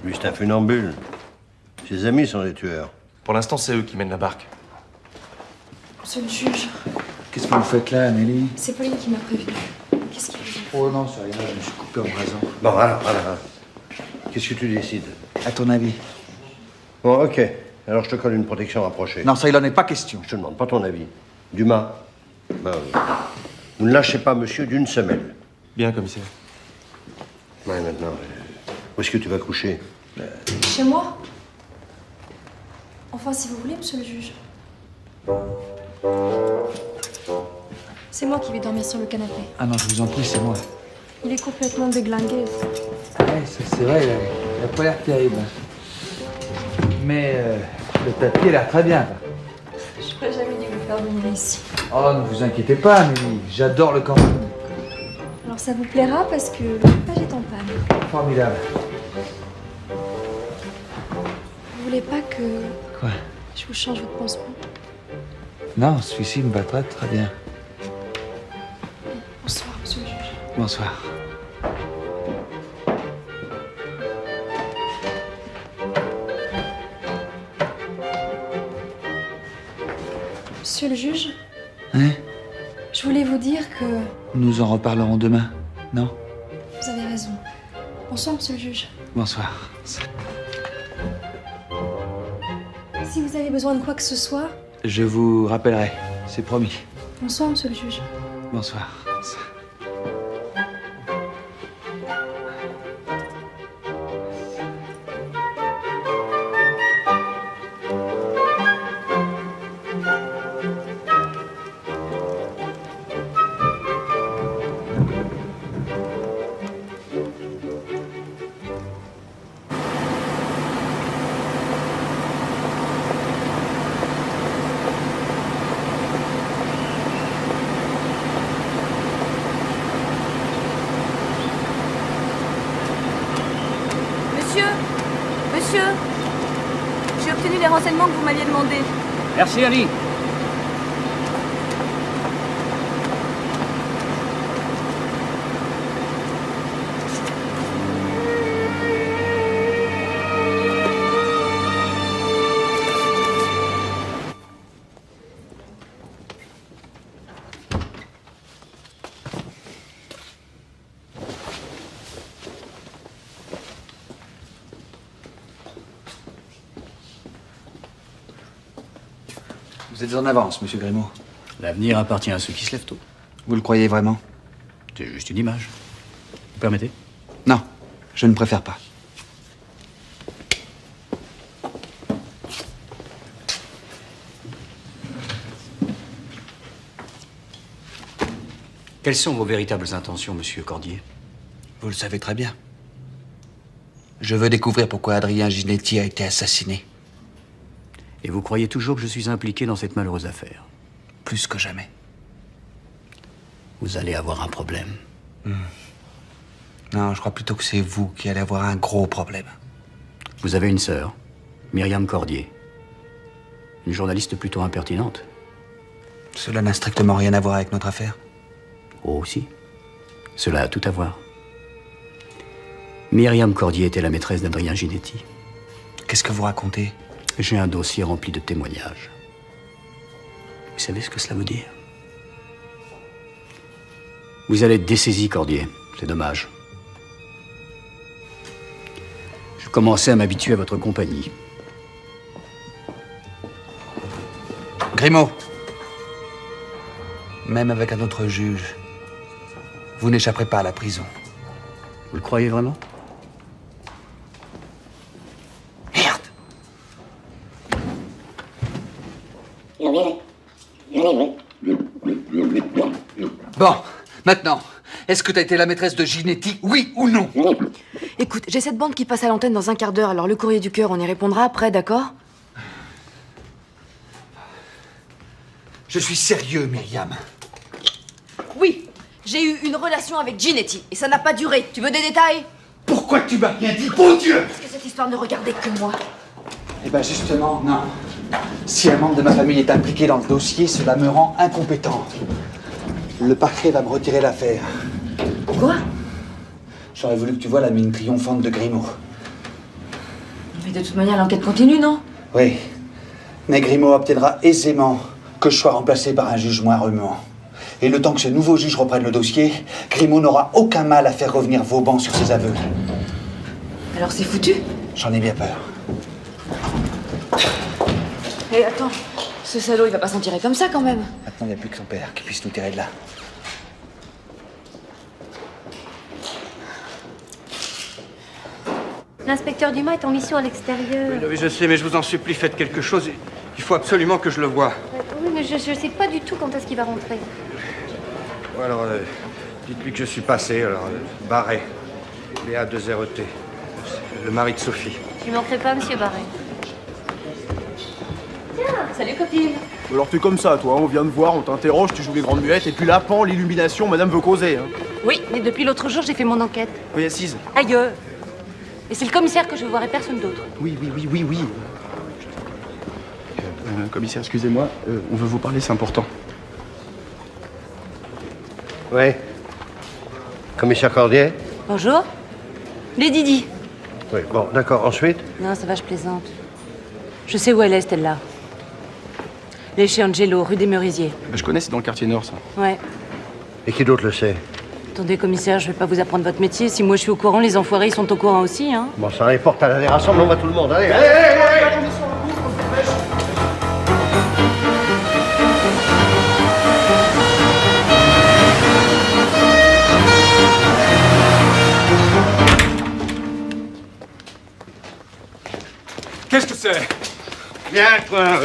Lui, c'est un funambule. Ses amis sont des tueurs. Pour l'instant, c'est eux qui mènent la barque. Monsieur le juge, Qu'est-ce que vous faites là, Nelly? c'est Pauline qui m'a prévenu. Qu'est-ce qu'il vous Oh non, c'est rien, je me suis coupé en rasant. Bon, voilà. Qu'est-ce que tu décides? À ton avis? Bon, ok. Alors, je te colle une protection rapprochée. Non, ça, il en est pas question. Je te demande pas ton avis. Dumas, vous ne lâchez pas monsieur d'une semelle. Bien, commissaire. Ouais, maintenant, où est-ce que tu vas coucher? Chez moi? Enfin, si vous voulez, monsieur le juge. C'est moi qui vais dormir sur le canapé. Ah non, je vous en prie, c'est moi. Il est complètement déglingué. Ouais, ça, c'est vrai, il a pas l'air terrible. Mais le tapis a l'air très bien. Je pourrais jamais dû vous faire venir ici. Oh, ne vous inquiétez pas, Nelly, j'adore le camping. Alors ça vous plaira parce que l'équipage est en panne. Formidable. Vous voulez pas que Quoi? je vous change votre pansement? Non, celui-ci me va très très bien. Bonsoir, monsieur le juge. Bonsoir. Monsieur le juge, Hein? je voulais vous dire que Nous en reparlerons demain, non? vous avez raison. Bonsoir, monsieur le juge. Bonsoir. Si vous avez besoin de quoi que ce soit, Je vous rappellerai, c'est promis. bonsoir, monsieur le juge. Bonsoir. Monsieur, j'ai obtenu les renseignements que vous m'aviez demandés. Merci, Ali. Vous êtes en avance, monsieur Grimaud. L'avenir appartient à ceux qui se lèvent tôt. Vous le croyez vraiment? C'est juste une image. Vous permettez? Non, je ne préfère pas. Quelles sont vos véritables intentions, monsieur Cordier? Vous le savez très bien. Je veux découvrir pourquoi Adrien Ginetti a été assassiné. Et vous croyez toujours que je suis impliqué dans cette malheureuse affaire? Plus que jamais. Vous allez avoir un problème. Non, je crois plutôt que c'est vous qui allez avoir un gros problème. Vous avez une sœur, Myriam Cordier. Une journaliste plutôt impertinente. Cela n'a strictement rien à voir avec notre affaire. Oh, si. Cela a tout à voir. Myriam Cordier était la maîtresse d'Adrien Ginetti. Qu'est-ce que vous racontez? J'ai un dossier rempli de témoignages. Vous savez ce que cela veut dire? Vous allez être dessaisi, Cordier. C'est dommage. Je commençais à m'habituer à votre compagnie. Grimaud. Même avec un autre juge, vous n'échapperez pas à la prison. Vous le croyez vraiment? Lo viene. Viene, Bon, maintenant, est-ce que t'as été la maîtresse de Ginetti, oui ou non? Écoute, j'ai cette bande qui passe à l'antenne dans un quart d'heure, alors le courrier du cœur, on y répondra après, d'accord? Je suis sérieux, Myriam. Oui, j'ai eu une relation avec Ginetti, et ça n'a pas duré. Tu veux des détails? Pourquoi tu m'as rien dit, bon Dieu? Parce que cette histoire ne regardait que moi. Eh ben justement, non. Si un membre de ma famille est impliqué dans le dossier, cela me rend incompétent. Le parquet va me retirer l'affaire. Quoi? J'aurais voulu que tu vois la mine triomphante de Grimaud. Mais de toute manière, l'enquête continue, non? Oui. Mais Grimaud obtiendra aisément que je sois remplacé par un juge moins remuant. Et le temps que ce nouveau juge reprenne le dossier, Grimaud n'aura aucun mal à faire revenir Vauban sur ses aveux. Alors c'est foutu? J'en ai bien peur. Hé, attends, ce salaud, il va pas s'en tirer comme ça, quand même. Maintenant, il n'y a plus que son père qui puisse nous tirer de là. L'inspecteur Dumas est en mission à l'extérieur. Oui, je sais, mais je vous en supplie, faites quelque chose. Il faut absolument que je le voie. Oui, mais je sais pas du tout quand est-ce qu'il va rentrer. Bon, alors, dites-lui que je suis passé, alors, Barré. Léa 2 RET. Le mari de Sophie. Je ne manquerai pas, monsieur Barré. Tiens, salut copine. Alors t'es comme ça, toi, on vient te voir, on t'interroge, tu joues les grandes muettes, et puis là, pan, l'illumination, madame veut causer. Hein. Oui, mais depuis l'autre jour, j'ai fait mon enquête. Oui, assise. Aïe. Et c'est le commissaire que je vois et personne d'autre. Oui. Commissaire, excusez-moi, on veut vous parler, c'est important. Oui. Commissaire Cordier? Bonjour. Les Didi. Oui, bon, d'accord. Ensuite? Non, ça va, je plaisante. Je sais où elle est, Stella. Elle est chez Angelo, rue des Merisiers. Je connais, c'est dans le quartier nord, ça. Ouais. Et qui d'autre le sait? Attendez, commissaire, je vais pas vous apprendre votre métier. Si moi je suis au courant, les enfoirés, ils sont au courant aussi, hein. Bon, ça reporte à la rassemblons, on va tout le monde. Allez. Qu'est-ce que c'est? Viens, toi.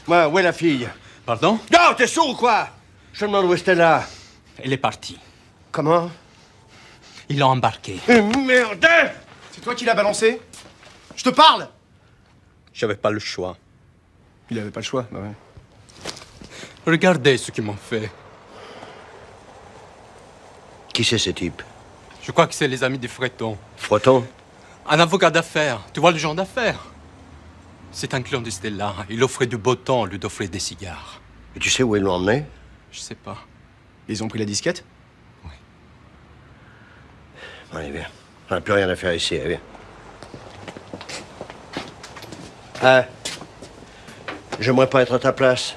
Moi, où est la fille? Pardon? Non, t'es sourd ou quoi? Je me demande où est Stella. Elle est partie. Comment? Ils l'ont embarquée. Merde! C'est toi qui l'as balancé? Je te parle! J'avais pas le choix. Il avait pas le choix, bah ouais. Regardez ce qu'ils m'ont fait. Qui c'est ce type? Je crois que c'est les amis de Freton. Freton? Un avocat d'affaires. Tu vois le genre d'affaires? C'est un clone de Stella. Il offrait du beau temps, lui offrait des cigares. Et tu sais où ils l'ont emmené? Je sais pas. Ils ont pris la disquette? Oui. Allez, viens. On n'a plus rien à faire ici, allez, viens. Ah. J'aimerais pas être à ta place.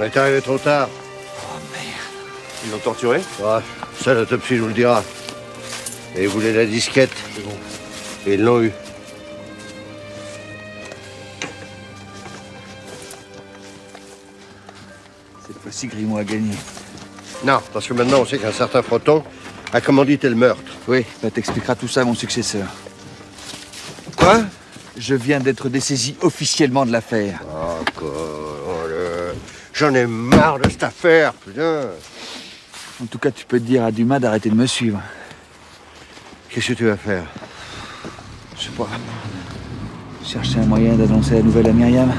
On est arrivé trop tard. Oh merde. Ils l'ont torturé? Ouais, ça, l'autopsie nous le dira. Et ils voulaient la disquette. C'est bon. Et ils l'ont eu. Cette fois-ci, Grimaud a gagné. Non, parce que maintenant, on sait qu'un certain Freton a commandité le meurtre. Oui, bah t'expliqueras tout ça à mon successeur. Quoi? Je viens d'être dessaisi officiellement de l'affaire. J'en ai marre de cette affaire, putain. En tout cas, tu peux te dire à Dumas d'arrêter de me suivre. Qu'est-ce que tu vas faire? Je sais pas. Chercher un moyen d'annoncer la nouvelle à Myriam.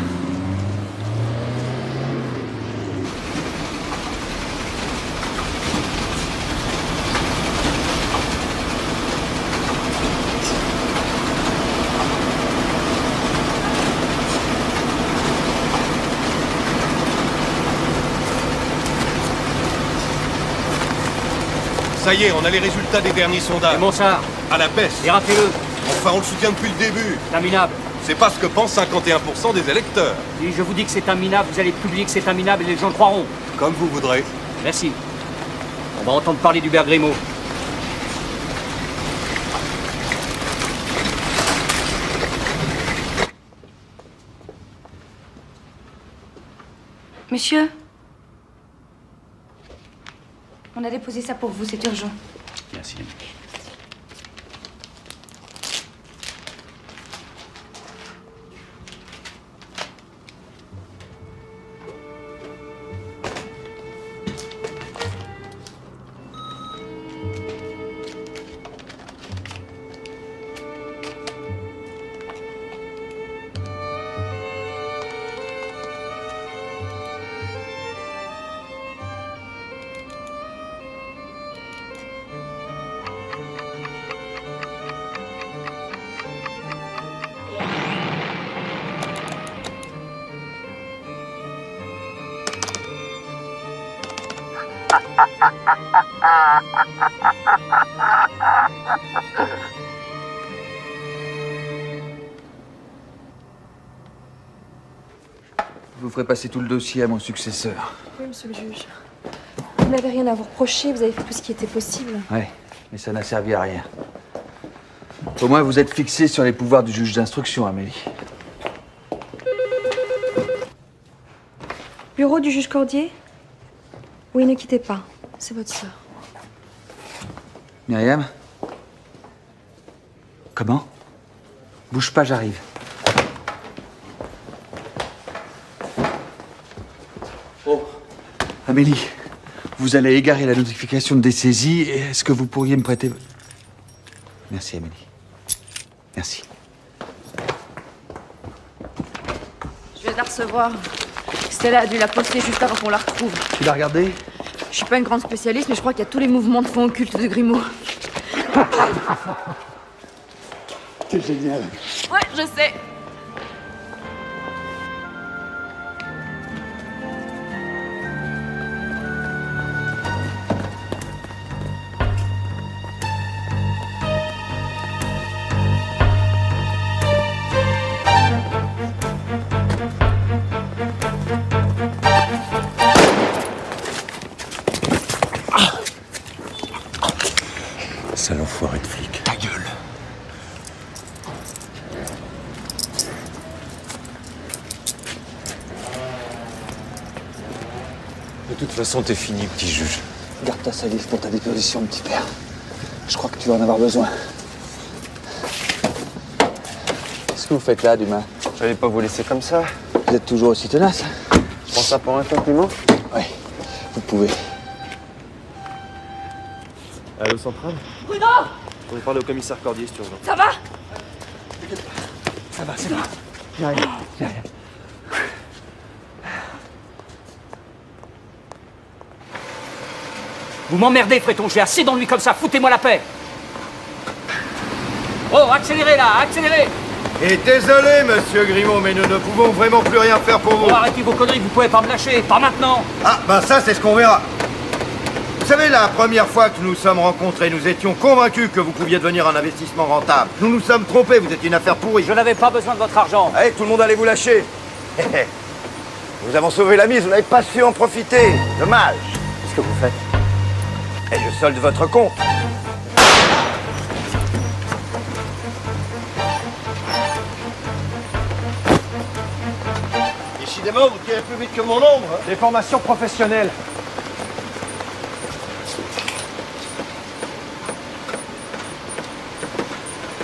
Ça y est, on a les résultats des derniers sondages. Et Monsard? À la baisse. Et rappelez-le. Enfin, on le soutient depuis le début. C'est un minable. C'est pas ce que pensent 51% des électeurs. Si je vous dis que c'est un minable, vous allez publier que c'est un minable et les gens le croiront. Comme vous voudrez. Merci. On va entendre parler d'Hubert Grimaud. Monsieur, on a déposé ça pour vous, c'est urgent. Merci. Je vous ferai passer tout le dossier à mon successeur. Oui, monsieur le juge. Vous n'avez rien à vous reprocher, vous avez fait tout ce qui était possible. Ouais, mais ça n'a servi à rien. Au moins, vous êtes fixé sur les pouvoirs du juge d'instruction, Amélie. Bureau du juge Cordier? Oui, ne quittez pas. C'est votre sœur. Myriam? Comment? Bouge pas, j'arrive. Oh. Amélie, vous allez égarer la notification de dessaisie. Est-ce que vous pourriez me prêter... Merci, Amélie. Merci. Je viens de la recevoir. Stella a dû la poster juste avant qu'on la retrouve. Tu l'as regardée? Je suis pas une grande spécialiste, mais je crois qu'il y a tous les mouvements de fond occulte de Grimaud. C'est génial. Ouais, je sais. Sale enfoiré de flic. Ta gueule. De toute façon, t'es fini, petit juge. Garde ta salive pour ta déposition, petit père. Je crois que tu vas en avoir besoin. Qu'est-ce que vous faites là, Dumas? J'allais pas vous laisser comme ça. Vous êtes toujours aussi tenace? Je prends ça pour un compliment. Oui, vous pouvez. Allô, Centrale? Bruno! On va parler au commissaire Cordier, si tu urgent. Ça va? Ça va, c'est bon. J'arrive. Vous m'emmerdez, Fréton, j'ai assez d'ennui comme ça, foutez-moi la paix. Oh, accélérez là, accélérez. Et désolé, monsieur Grimaud, mais nous ne pouvons vraiment plus rien faire pour vous. Oh, arrêtez vos conneries, vous pouvez pas me lâcher, pas maintenant. Ah, ben ça, c'est ce qu'on verra. Vous savez, la première fois que nous nous sommes rencontrés, nous étions convaincus que vous pouviez devenir un investissement rentable. Nous nous sommes trompés, vous étiez une affaire pourrie. Je n'avais pas besoin de votre argent. Allez, tout le monde allait vous lâcher. Nous avons sauvé la mise, vous n'avez pas su en profiter. Dommage. Qu'est-ce que vous faites? Et je solde votre compte. Décidément, vous tirez plus vite que mon ombre. Des formations professionnelles.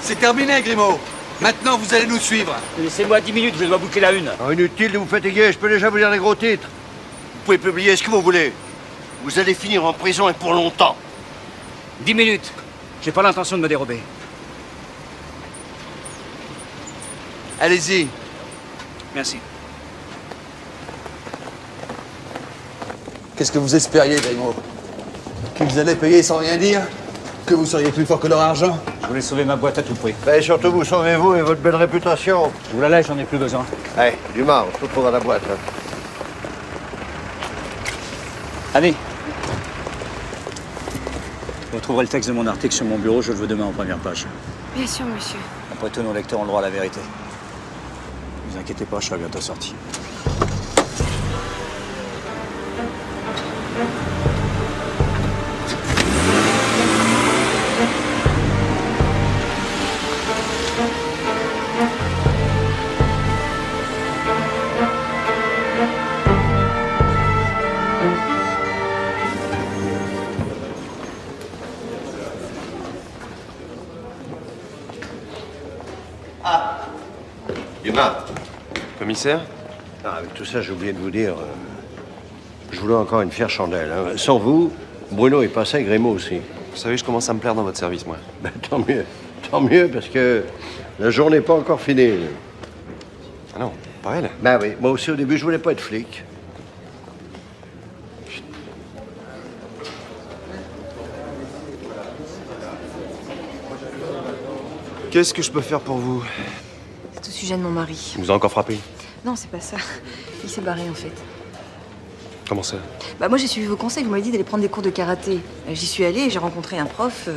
C'est terminé, Grimaud. Maintenant, vous allez nous suivre. Laissez-moi 10 minutes, je dois boucler la une. Inutile de vous fatiguer, je peux déjà vous lire les gros titres. Vous pouvez publier ce que vous voulez. Vous allez finir en prison et pour longtemps. 10 minutes. J'ai pas l'intention de me dérober. Allez-y. Merci. Qu'est-ce que vous espériez, Grimaud? Qu'ils allaient payer sans rien dire? Que vous seriez plus fort que leur argent? Je voulais sauver ma boîte à tout prix. Et surtout, vous sauvez-vous et votre belle réputation. Je vous la laisse, j'en ai plus besoin. Allez, Dumas, on se retrouve à la boîte. Hein. Allez. Vous trouverez le texte de mon article sur mon bureau, je le veux demain en première page. Bien sûr, monsieur. Après tout, nos lecteurs ont le droit à la vérité. Ne vous inquiétez pas, je serai bientôt sorti. Dumas. Commissaire? Ah, avec tout ça, j'ai oublié de vous dire. Je voulais encore une fière chandelle. Hein. Sans vous, Bruno est passé et Grimaud aussi. Vous savez, je commence à me plaire dans votre service, moi. Ben, tant mieux. Tant mieux, parce que la journée n'est pas encore finie. Ah non, pas elle. Ben oui, moi aussi, au début, je voulais pas être flic. Qu'est-ce que je peux faire pour vous? C'est au sujet de mon mari. Il vous a encore frappé? Non, c'est pas ça. Il s'est barré, en fait. Comment ça? Bah, moi, j'ai suivi vos conseils. Vous m'avez dit d'aller prendre des cours de karaté. J'y suis allée et j'ai rencontré un prof,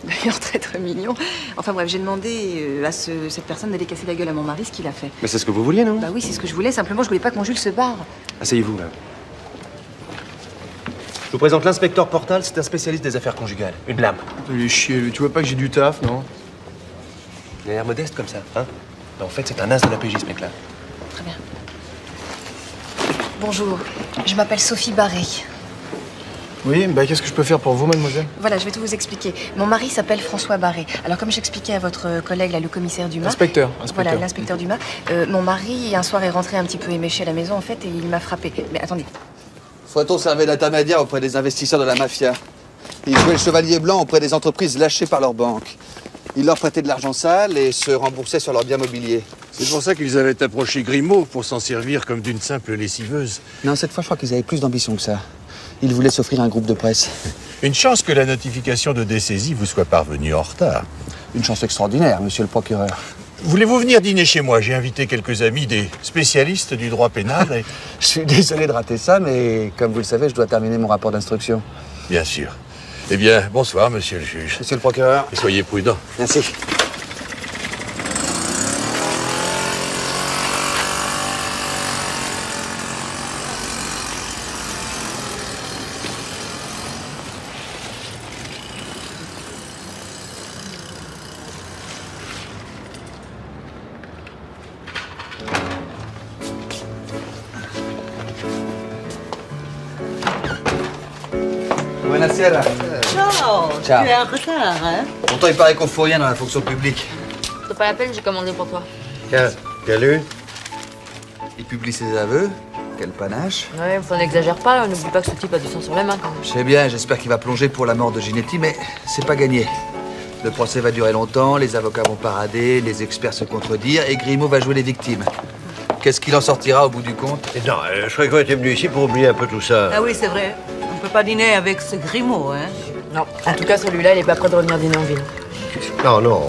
d'ailleurs très mignon. Enfin bref, j'ai demandé à cette personne d'aller casser la gueule à mon mari, ce qu'il a fait. Mais c'est ce que vous vouliez, non? Bah oui, c'est ce que je voulais. Simplement, je voulais pas que mon Jules se barre. Asseyez-vous, là. Je vous présente l'inspecteur Portal, c'est un spécialiste des affaires conjugales. Une lame. Il est chier, lui. Tu vois pas que j'ai du taf, non? Il a l'air modeste comme ça, hein? Mais en fait, c'est un as de la PJ, ce mec-là. Très bien. Bonjour, je m'appelle Sophie Barré. Oui, bah qu'est-ce que je peux faire pour vous, mademoiselle? Voilà, je vais tout vous expliquer. Mon mari s'appelle François Barré. Alors, comme j'expliquais à votre collègue, là, le commissaire Dumas... Inspecteur. Voilà, l'inspecteur Dumas. Mon mari, un soir, est rentré un petit peu éméché à la maison, en fait, et il m'a frappé. Mais attendez. Faut-on servir d'intermédiaire auprès des investisseurs de la mafia? Ils jouaient le chevalier blanc auprès des entreprises lâchées par leurs banques. Ils leur prêtaient de l'argent sale et se remboursaient sur leurs biens mobiliers. C'est pour ça qu'ils avaient approché Grimaud, pour s'en servir comme d'une simple lessiveuse. Non, cette fois, je crois qu'ils avaient plus d'ambition que ça. Ils voulaient s'offrir un groupe de presse. Une chance que la notification de désaisie vous soit parvenue en retard. Une chance extraordinaire, monsieur le procureur. Voulez-vous venir dîner chez moi? J'ai invité quelques amis, des spécialistes du droit pénal et... Je suis désolé de rater ça, mais comme vous le savez, je dois terminer mon rapport d'instruction. Bien sûr. Eh bien, bonsoir, monsieur le juge. Monsieur le procureur. Et soyez prudent. Merci. Buonasera. Ciao. Ciao. Tu es en retard, hein? Pourtant, il paraît qu'on fout rien dans la fonction publique. C'est pas la peine, j'ai commandé pour toi. Tiens, t'as lu? Il publie ses aveux. Quel panache. Ouais, enfin, n'exagère pas, n'oublie pas que ce type a du sang sur les mains quand même. Je sais bien, j'espère qu'il va plonger pour la mort de Ginetti, mais c'est pas gagné. Le procès va durer longtemps, les avocats vont parader, les experts se contredire et Grimaud va jouer les victimes. Qu'est-ce qu'il en sortira au bout du compte? Non, je croyais qu'on était venu ici pour oublier un peu tout ça. Ah oui, c'est vrai. On peut pas dîner avec ce Grimaud, hein? Non, en tout cas, celui-là, il est pas prêt de revenir dîner en ville. Non, non.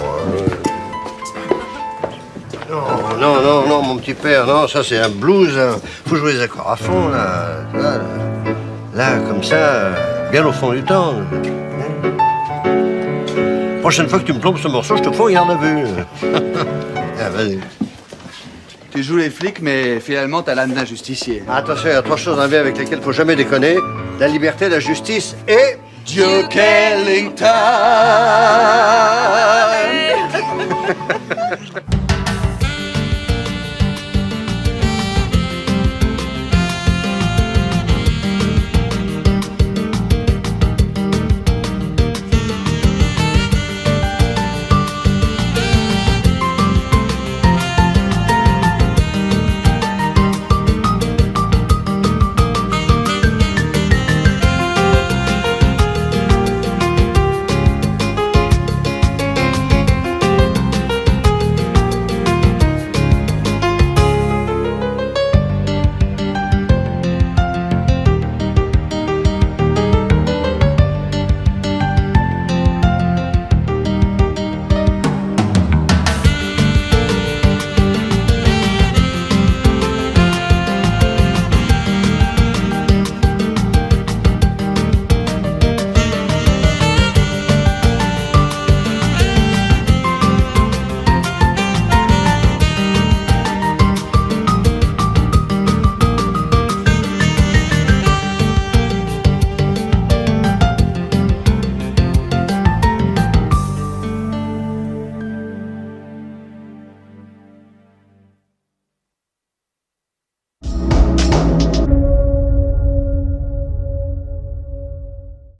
Non, mon petit père, non, ça c'est un blues. Hein. Faut jouer les accords à fond, là. Là, comme ça, bien au fond du temps. Prochaine fois que tu me plombes ce morceau, je te fous en garde à vue. Ah, vas-y. Tu joues les flics, mais finalement, t'as l'âme d'un justicier. Attention, il y a trois choses en vie avec lesquelles faut jamais déconner. La liberté, la justice et... Duke Ellington.